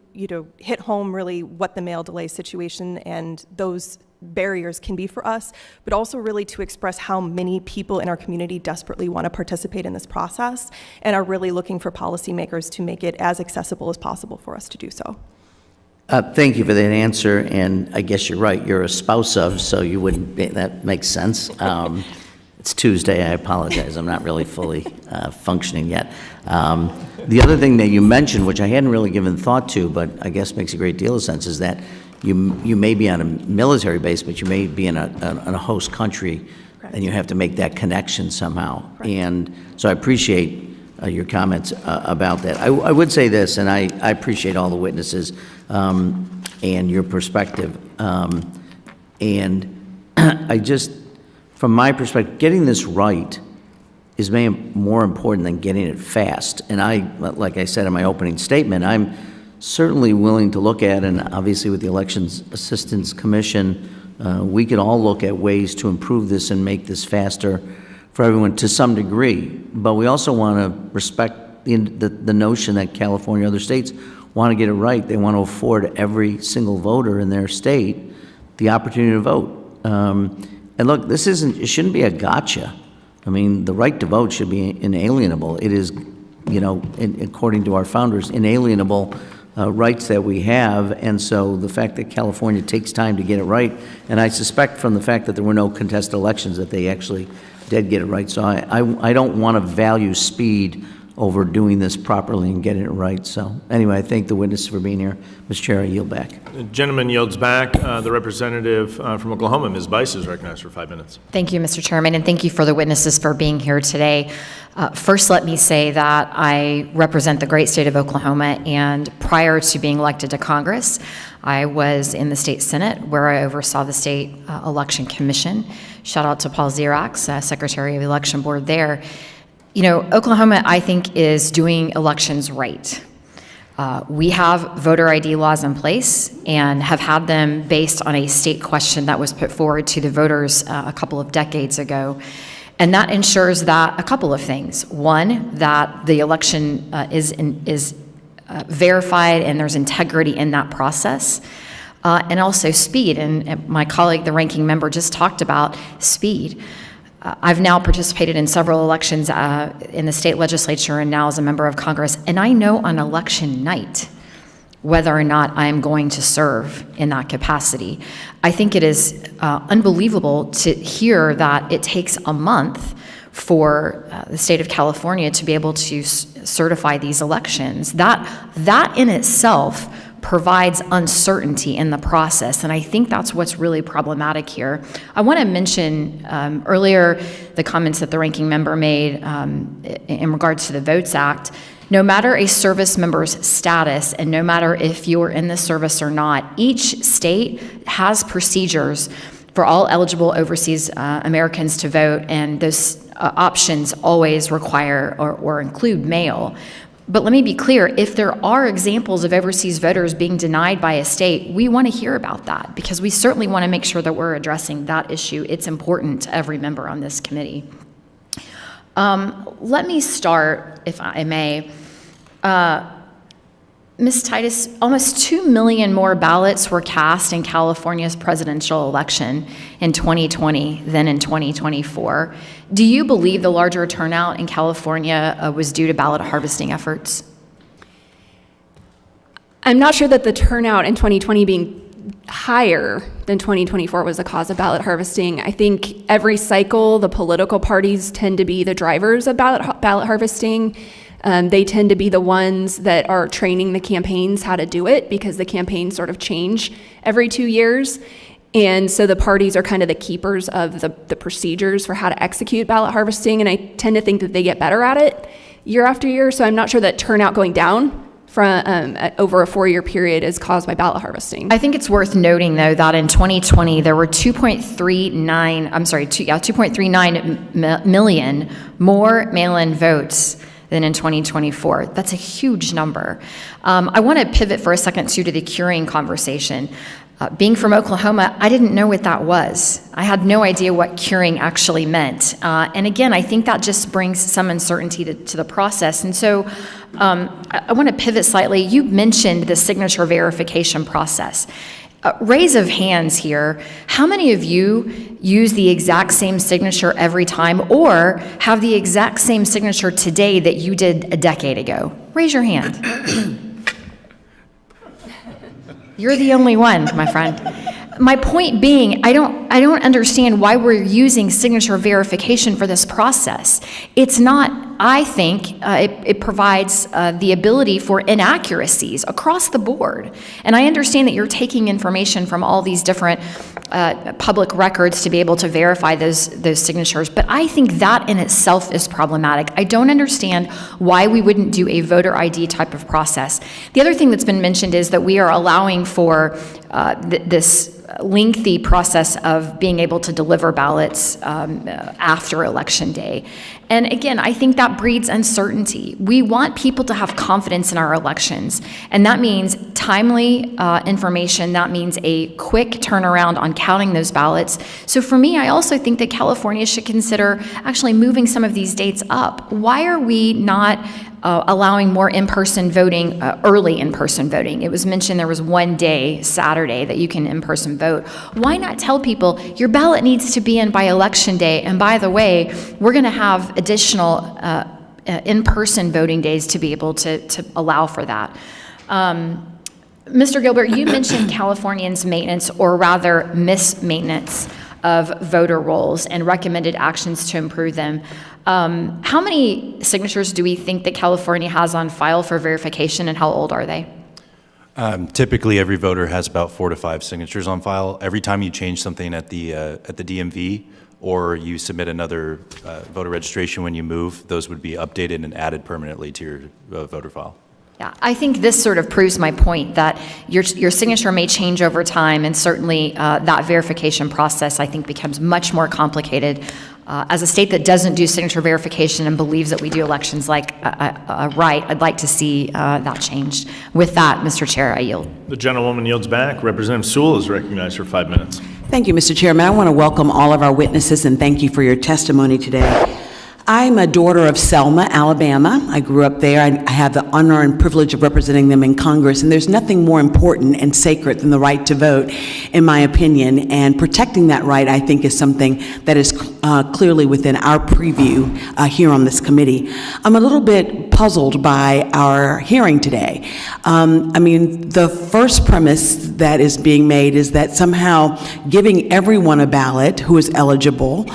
F: hit home really what the mail delay situation and those barriers can be for us, but also really to express how many people in our community desperately want to participate in this process and are really looking for policymakers to make it as accessible as possible for us to do so.
B: Thank you for that answer, and I guess you're right, you're a spouse of, so you wouldn't, that makes sense. It's Tuesday, I apologize, I'm not really fully functioning yet. The other thing that you mentioned, which I hadn't really given thought to, but I guess makes a great deal of sense, is that you may be on a military base, but you may be in a host country, and you have to make that connection somehow. And so I appreciate your comments about that. I would say this, and I appreciate all the witnesses and your perspective. And I just, from my perspective, getting this right is more important than getting it fast. And like I said in my opening statement, I'm certainly willing to look at, and obviously with the Elections Assistance Commission, we could all look at ways to improve this and make this faster for everyone to some degree. But we also want to respect the notion that California and other states want to get it right. They want to afford every single voter in their state the opportunity to vote. And look, it shouldn't be a gotcha. I mean, the right to vote should be inalienable. It is, according to our founders, inalienable rights that we have. And so the fact that California takes time to get it right, and I suspect from the fact that there were no contested elections that they actually did get it right. So I don't want to value speed over doing this properly and getting it right. So anyway, I thank the witnesses for being here. Mr. Chair, I yield back.
A: The gentleman yields back. The representative from Oklahoma, Ms. Bice, is recognized for 5 minutes.
G: Thank you, Mr. Chairman, and thank you for the witnesses for being here today. First, let me say that I represent the great state of Oklahoma, and prior to being elected to Congress, I was in the state Senate where I oversaw the state election commission. Shout out to Paul Xerox, Secretary of the Election Board there. Oklahoma, I think, is doing elections right. We have voter ID laws in place and have had them based on a state question that was put forward to the voters a couple of decades ago. And that ensures that a couple of things. One, that the election is verified and there's integrity in that process. And also speed. And my colleague, the ranking member, just talked about speed. I've now participated in several elections in the state legislature and now as a member of Congress, and I know on election night whether or not I'm going to serve in that capacity. I think it is unbelievable to hear that it takes a month for the state of California to be able to certify these elections. That in itself provides uncertainty in the process, and I think that's what's really problematic here. I want to mention earlier the comments that the ranking member made in regards to the Votes Act. No matter a service member's status, and no matter if you're in the service or not, each state has procedures for all eligible overseas Americans to vote, and those options always require or include mail. But let me be clear, if there are examples of overseas voters being denied by a state, we want to hear about that, because we certainly want to make sure that we're addressing that issue. It's important to every member on this committee. Let me start, if I may. Ms. Titus, almost 2 million more ballots were cast in California's presidential election in 2020 than in 2024. Do you believe the larger turnout in California was due to ballot harvesting efforts?
C: I'm not sure that the turnout in 2020 being higher than 2024 was the cause of ballot harvesting. I think every cycle, the political parties tend to be the drivers of ballot harvesting. They tend to be the ones that are training the campaigns how to do it because the campaigns sort of change every 2 years. And so the parties are kind of the keepers of the procedures for how to execute ballot harvesting, and I tend to think that they get better at it year after year, so I'm not sure that turnout going down from over a 4-year period is caused by ballot harvesting.
G: I think it's worth noting, though, that in 2020, there were 2.39 million more mail-in votes than in 2024. That's a huge number. I want to pivot for a second, too, to the curing conversation. Being from Oklahoma, I didn't know what that was. I had no idea what curing actually meant. And again, I think that just brings some uncertainty to the process. And so I want to pivot slightly. You mentioned the signature verification process. Raise of hands here. How many of you use the exact same signature every time or have the exact same signature today that you did a decade ago? Raise your hand. You're the only one, my friend. My point being, I don't understand why we're using signature verification for this process. It's not, I think, it provides the ability for inaccuracies across the board. And I understand that you're taking information from all these different public records to be able to verify those signatures, but I think that in itself is problematic. I don't understand why we wouldn't do a voter ID type of process. The other thing that's been mentioned is that we are allowing for this lengthy process of being able to deliver ballots after Election Day. And again, I think that breeds uncertainty. We want people to have confidence in our elections, and that means timely information. That means a quick turnaround on counting those ballots. So for me, I also think that California should consider actually moving some of these dates up. Why are we not allowing more in-person voting, early in-person voting? It was mentioned there was one day, Saturday, that you can in-person vote. Why not tell people your ballot needs to be in by Election Day, and by the way, we're going to have additional in-person voting days to be able to allow for that. Mr. Gilbert, you mentioned Californians' maintenance, or rather mismaintenance, of voter rolls and recommended actions to improve them. How many signatures do we think that California has on file for verification, and how old are they?
D: Typically, every voter has about 4 to 5 signatures on file. Every time you change something at the DMV or you submit another voter registration when you move, those would be updated and added permanently to your voter file.
G: Yeah, I think this sort of proves my point that your signature may change over time, and certainly that verification process, I think, becomes much more complicated. As a state that doesn't do signature verification and believes that we do elections like right, I'd like to see that changed. With that, Mr. Chair, I yield.
A: The gentlewoman yields back. Representative Sewell is recognized for 5 minutes.
H: Thank you, Mr. Chairman. I want to welcome all of our witnesses and thank you for your testimony today. I'm a daughter of Selma, Alabama. I grew up there. I have the honor and privilege of representing them in Congress, and there's nothing more important and sacred than the right to vote, in my opinion, and protecting that right, I think, is something that is clearly within our preview here on this committee. I'm a little bit puzzled by our hearing today. I mean, the first premise that is being made is that somehow giving everyone a ballot who is eligible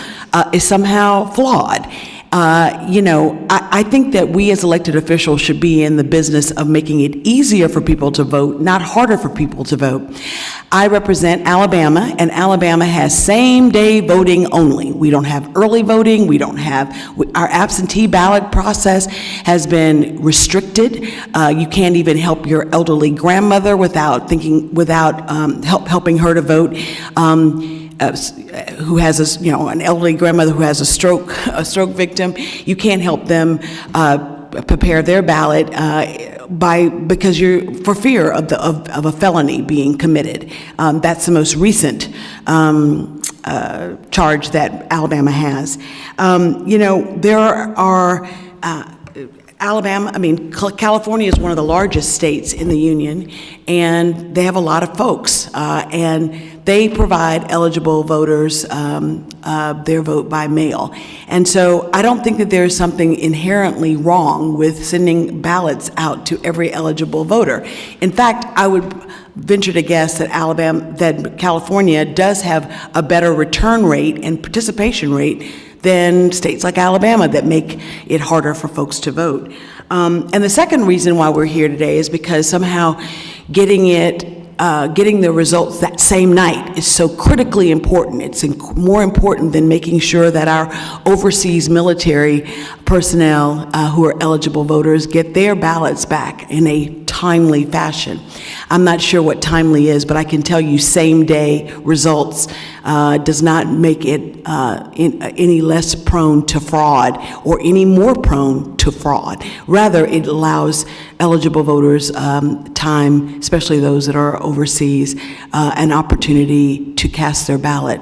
H: is somehow flawed. I think that we as elected officials should be in the business of making it easier for people to vote, not harder for people to vote. I represent Alabama, and Alabama has same-day voting only. We don't have early voting. We don't have, our absentee ballot process has been restricted. You can't even help your elderly grandmother without helping her to vote. Who has an elderly grandmother who has a stroke victim. You can't help them prepare their ballot because you're for fear of a felony being committed. That's the most recent charge that Alabama has. There are. California is one of the largest states in the union, and they have a lot of folks, and they provide eligible voters their vote by mail. And so I don't think that there's something inherently wrong with sending ballots out to every eligible voter. In fact, I would venture to guess that California does have a better return rate and participation rate than states like Alabama that make it harder for folks to vote. And the second reason why we're here today is because somehow getting the results that same night is so critically important. It's more important than making sure that our overseas military personnel who are eligible voters get their ballots back in a timely fashion. I'm not sure what timely is, but I can tell you same-day results does not make it any less prone to fraud or any more prone to fraud. Rather, it allows eligible voters time, especially those that are overseas, an opportunity to cast their ballot.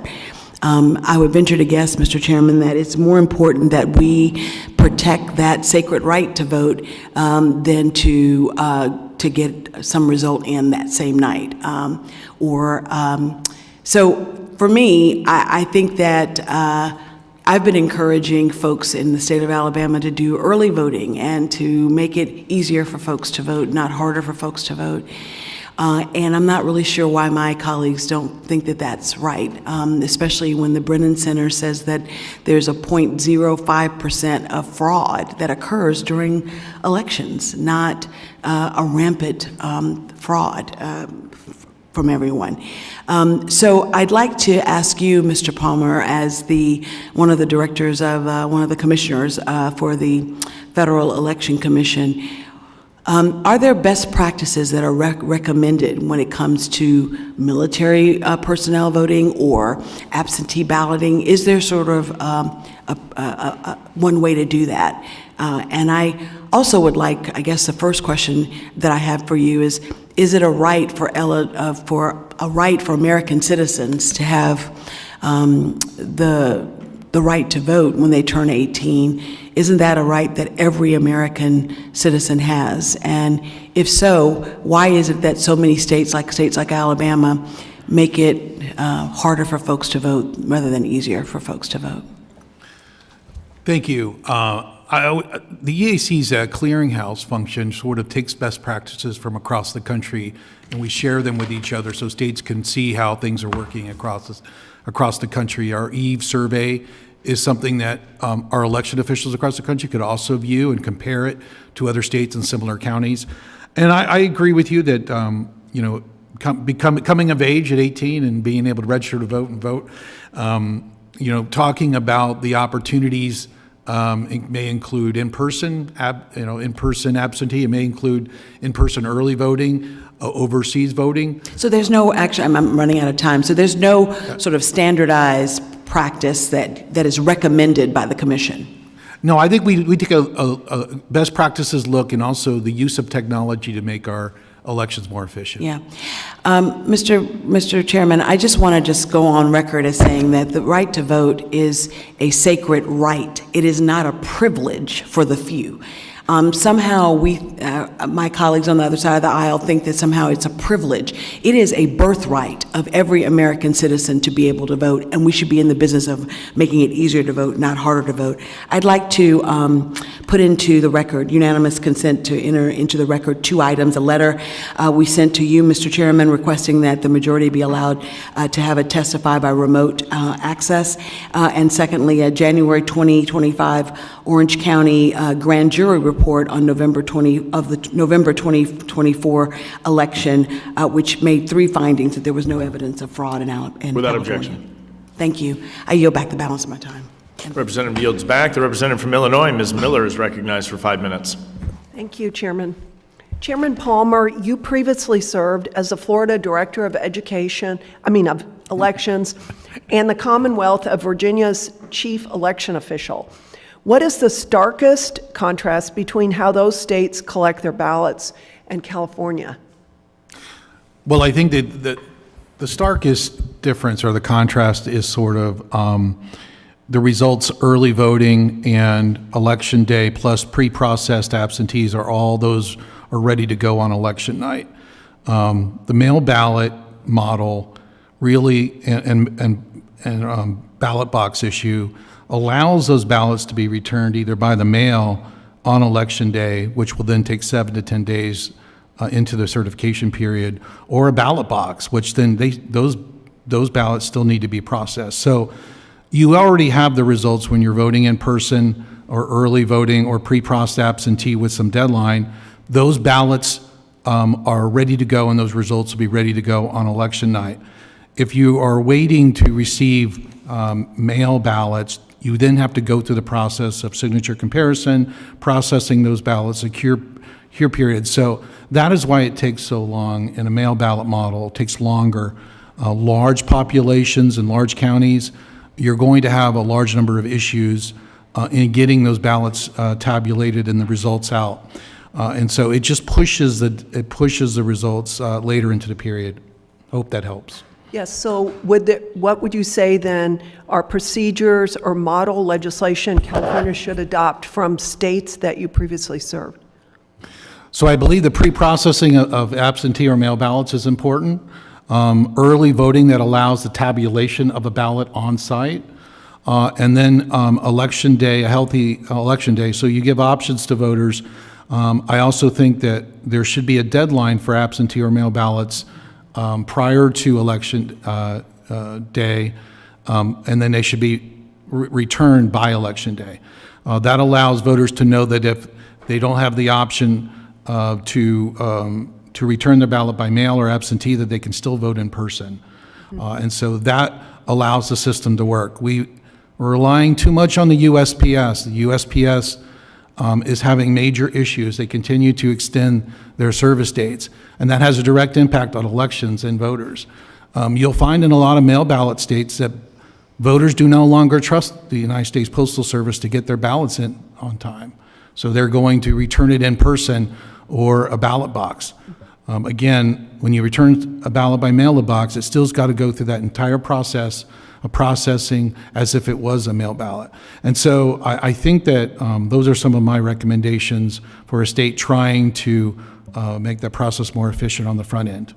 H: I would venture to guess, Mr. Chairman, that it's more important that we protect that sacred right to vote than to get some result in that same night. So for me, I think that I've been encouraging folks in the state of Alabama to do early voting and to make it easier for folks to vote, not harder for folks to vote. And I'm not really sure why my colleagues don't think that that's right, especially when the Brennan Center says that there's a 0.05% of fraud that occurs during elections, not a rampant fraud from everyone. So I'd like to ask you, Mr. Palmer, as one of the directors of, one of the commissioners for the Federal Election Commission, are there best practices that are recommended when it comes to military personnel voting or absentee balloting? Is there sort of one way to do that? And I also would like, I guess the first question that I have for you is it a right for American citizens to have the right to vote when they turn 18? Isn't that a right that every American citizen has? And if so, why is it that so many states like Alabama make it harder for folks to vote rather than easier for folks to vote?
E: Thank you. The EAC's clearinghouse function sort of takes best practices from across the country, and we share them with each other so states can see how things are working across the country. Our EVE survey is something that our election officials across the country could also view and compare it to other states and similar counties. And I agree with you that coming of age at 18 and being able to register to vote and vote, talking about the opportunities. It may include in-person absentee. It may include in-person early voting, overseas voting.
H: So there's no, actually, I'm running out of time. So there's no sort of standardized practice that is recommended by the commission?
E: No, I think we take a best practices look and also the use of technology to make our elections more efficient.
H: Yeah. Mr. Chairman, I just want to go on record as saying that the right to vote is a sacred right. It is not a privilege for the few. Somehow my colleagues on the other side of the aisle think that somehow it's a privilege. It is a birthright of every American citizen to be able to vote, and we should be in the business of making it easier to vote, not harder to vote. I'd like to put into the record, unanimous consent to enter into the record 2 items. A letter we sent to you, Mr. Chairman, requesting that the majority be allowed to have it testify by remote access. And secondly, a January 2025 Orange County grand jury report on November 2024 election, which made 3 findings that there was no evidence of fraud in California.
A: Without objection.
H: Thank you. I yield back the balance of my time.
A: Representative yields back. The representative from Illinois, Ms. Miller, is recognized for 5 minutes.
I: Thank you, Chairman. Chairman Palmer, you previously served as the Florida Director of Elections and the Commonwealth of Virginia's Chief Election Official. What is the starkest contrast between how those states collect their ballots and California?
E: Well, I think that the starkest difference or the contrast is sort of the results early voting and election day plus pre-processed absentees are ready to go on election night. The mail ballot model really and ballot box issue allows those ballots to be returned either by the mail on election day, which will then take 7 to 10 days into the certification period, or a ballot box, which then those ballots still need to be processed. So you already have the results when you're voting in person or early voting or pre-processed absentee with some deadline, those ballots are ready to go and those results will be ready to go on election night. If you are waiting to receive mail ballots, you then have to go through the process of signature comparison, processing those ballots, a cure period. So that is why it takes so long in a mail ballot model. It takes longer. Large populations in large counties, you're going to have a large number of issues in getting those ballots tabulated and the results out. And so it just pushes the results later into the period. Hope that helps.
I: Yes, so what would you say then are procedures or model legislation California should adopt from states that you previously served?
E: So I believe the pre-processing of absentee or mail ballots is important. Early voting that allows the tabulation of a ballot on site. And then election day, a healthy election day. So you give options to voters. I also think that there should be a deadline for absentee or mail ballots prior to election day, and then they should be returned by election day. That allows voters to know that if they don't have the option to return their ballot by mail or absentee, that they can still vote in person. And so that allows the system to work. We're relying too much on the USPS. The USPS is having major issues. They continue to extend their service dates, and that has a direct impact on elections and voters. You'll find in a lot of mail ballot states that voters do no longer trust the United States Postal Service to get their ballots in on time. So they're going to return it in person or a ballot box. Again, when you return a ballot by mail box, it still's got to go through that entire process of processing as if it was a mail ballot. And so I think that those are some of my recommendations for a state trying to make that process more efficient on the front end.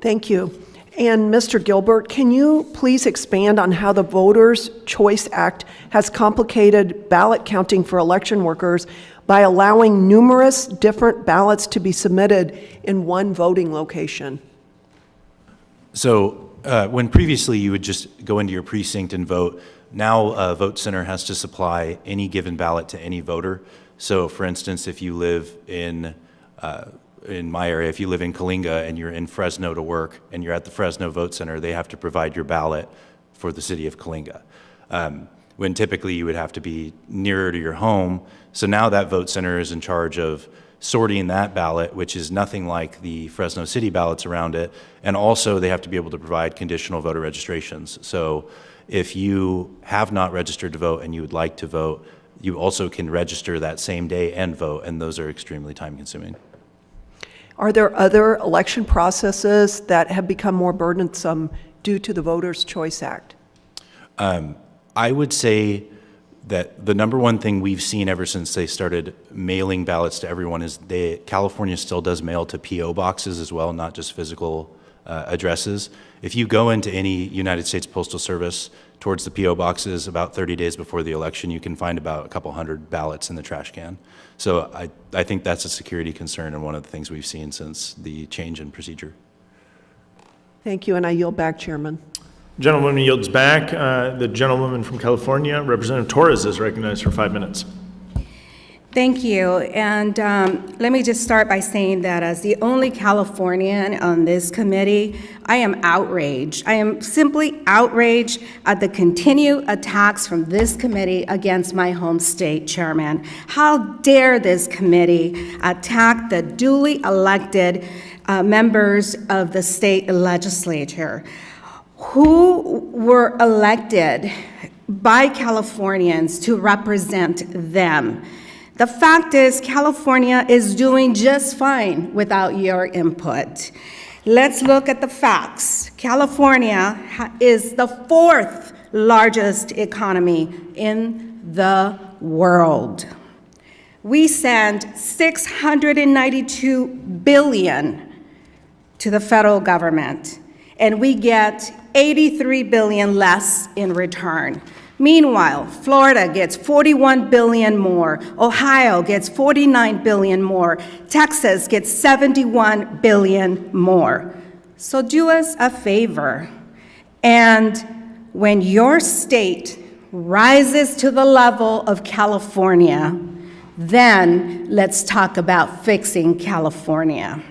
I: Thank you. And Mr. Gilbert, can you please expand on how the Voters' Choice Act has complicated ballot counting for election workers by allowing numerous different ballots to be submitted in one voting location?
D: So when previously you would just go into your precinct and vote, now a vote center has to supply any given ballot to any voter. So for instance, if you live in my area, if you live in Kalinga and you're in Fresno to work and you're at the Fresno Vote Center, they have to provide your ballot for the city of Kalinga. When typically you would have to be nearer to your home. So now that vote center is in charge of sorting that ballot, which is nothing like the Fresno City ballots around it. And also they have to be able to provide conditional voter registrations. So if you have not registered to vote and you would like to vote, you also can register that same day and vote, and those are extremely time consuming.
I: Are there other election processes that have become more burdensome due to the Voters' Choice Act?
D: I would say that the number one thing we've seen ever since they started mailing ballots to everyone is California still does mail to P.O. boxes as well, not just physical addresses. If you go into any United States Postal Service towards the P.O. boxes about 30 days before the election, you can find about a couple hundred ballots in the trash can. So I think that's a security concern and one of the things we've seen since the change in procedure.
I: Thank you, and I yield back, Chairman.
A: Gentlewoman yields back. The gentlewoman from California, Representative Torres, is recognized for 5 minutes.
J: Thank you. And let me just start by saying that as the only Californian on this committee, I am outraged. I am simply outraged at the continued attacks from this committee against my home state chairman. How dare this committee attack the duly elected members of the state legislature who were elected by Californians to represent them. The fact is, California is doing just fine without your input. Let's look at the facts. California is the 4th largest economy in the world. We send $692 billion to the federal government, and we get $83 billion less in return. Meanwhile, Florida gets $41 billion more, Ohio gets $49 billion more, Texas gets $71 billion more. So do us a favor, and when your state rises to the level of California, then let's talk about fixing California.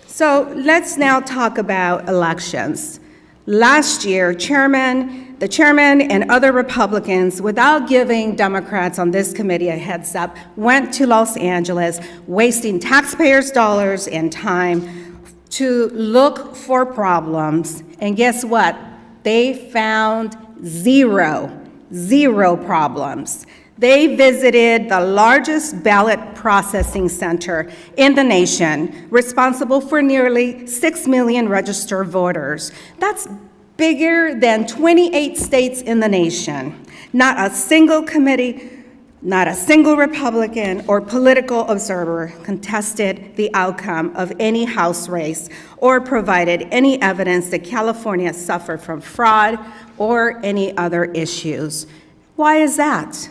J: So let's now talk about elections. Last year, the chairman and other Republicans, without giving Democrats on this committee a heads up, went to Los Angeles, wasting taxpayers' dollars and time to look for problems. And guess what? They found zero problems. They visited the largest ballot processing center in the nation, responsible for nearly 6 million registered voters. That's bigger than 28 states in the nation. Not a single committee, not a single Republican or political observer contested the outcome of any House race or provided any evidence that California suffered from fraud or any other issues. Why is that?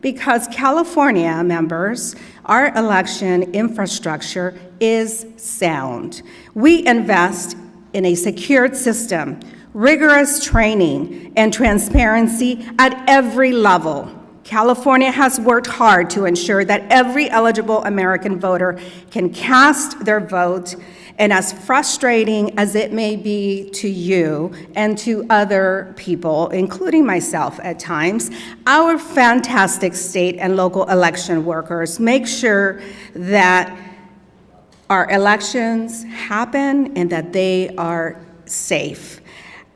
J: Because California, members, our election infrastructure is sound. We invest in a secured system, rigorous training, and transparency at every level. California has worked hard to ensure that every eligible American voter can cast their vote, and as frustrating as it may be to you and to other people, including myself at times, our fantastic state and local election workers make sure that our elections happen and that they are safe.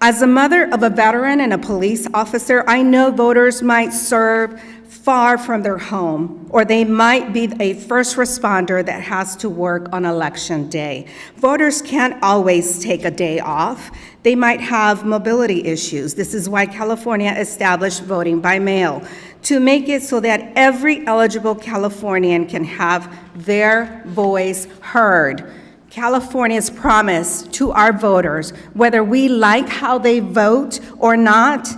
J: As a mother of a veteran and a police officer, I know voters might serve far from their home, or they might be a first responder that has to work on election day. Voters can't always take a day off. They might have mobility issues. This is why California established voting by mail, to make it so that every eligible Californian can have their voice heard. California's promise to our voters, whether we like how they vote or not,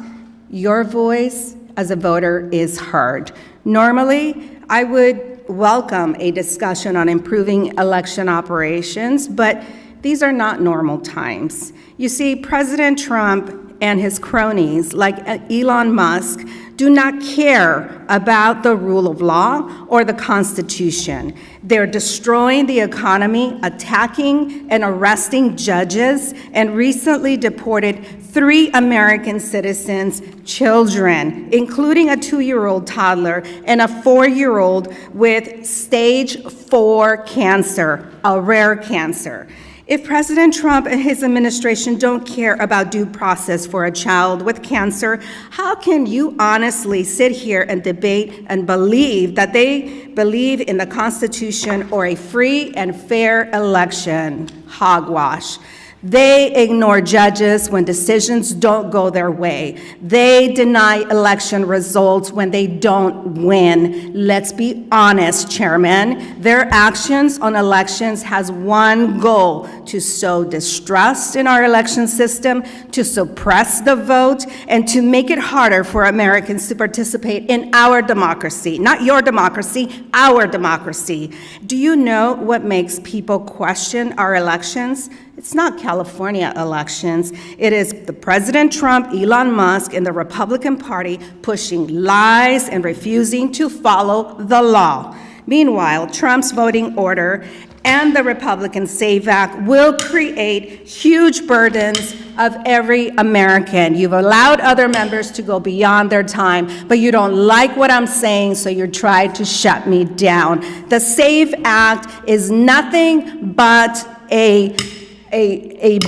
J: your voice as a voter is heard. Normally, I would welcome a discussion on improving election operations, but these are not normal times. You see, President Trump and his cronies, like Elon Musk, do not care about the rule of law or the Constitution. They're destroying the economy, attacking and arresting judges, and recently deported 3 American citizens' children, including a 2-year-old toddler and a 4-year-old with stage 4 cancer, a rare cancer. If President Trump and his administration don't care about due process for a child with cancer, how can you honestly sit here and debate and believe that they believe in the Constitution or a free and fair election? Hogwash. They ignore judges when decisions don't go their way. They deny election results when they don't win. Let's be honest, Chairman. Their actions on elections has one goal: to sow distrust in our election system, to suppress the vote, and to make it harder for Americans to participate in our democracy. Not your democracy, our democracy. Do you know what makes people question our elections? It's not California elections. It is the President Trump, Elon Musk, and the Republican Party pushing lies and refusing to follow the law. Meanwhile, Trump's voting order and the Republican SAVE Act will create huge burdens of every American. You've allowed other members to go beyond their time, but you don't like what I'm saying, so you tried to shut me down. The SAVE Act is nothing but a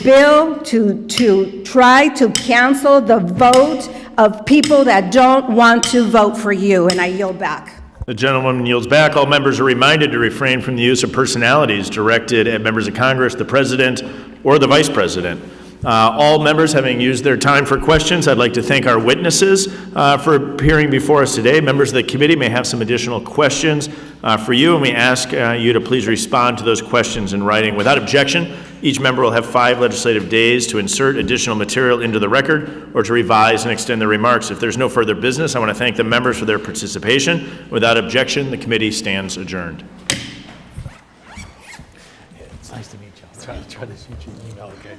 J: bill to try to cancel the vote of people that don't want to vote for you, and I yield back.
A: The gentlewoman yields back. All members are reminded to refrain from the use of personalities directed at members of Congress, the President, or the Vice President. All members having used their time for questions, I'd like to thank our witnesses for appearing before us today. Members of the committee may have some additional questions for you, and we ask you to please respond to those questions in writing. Without objection, each member will have 5 legislative days to insert additional material into the record or to revise and extend their remarks. If there's no further business, I want to thank the members for their participation. Without objection, the committee stands adjourned.
E: It's nice to meet you. I'll try to shoot you an email, okay?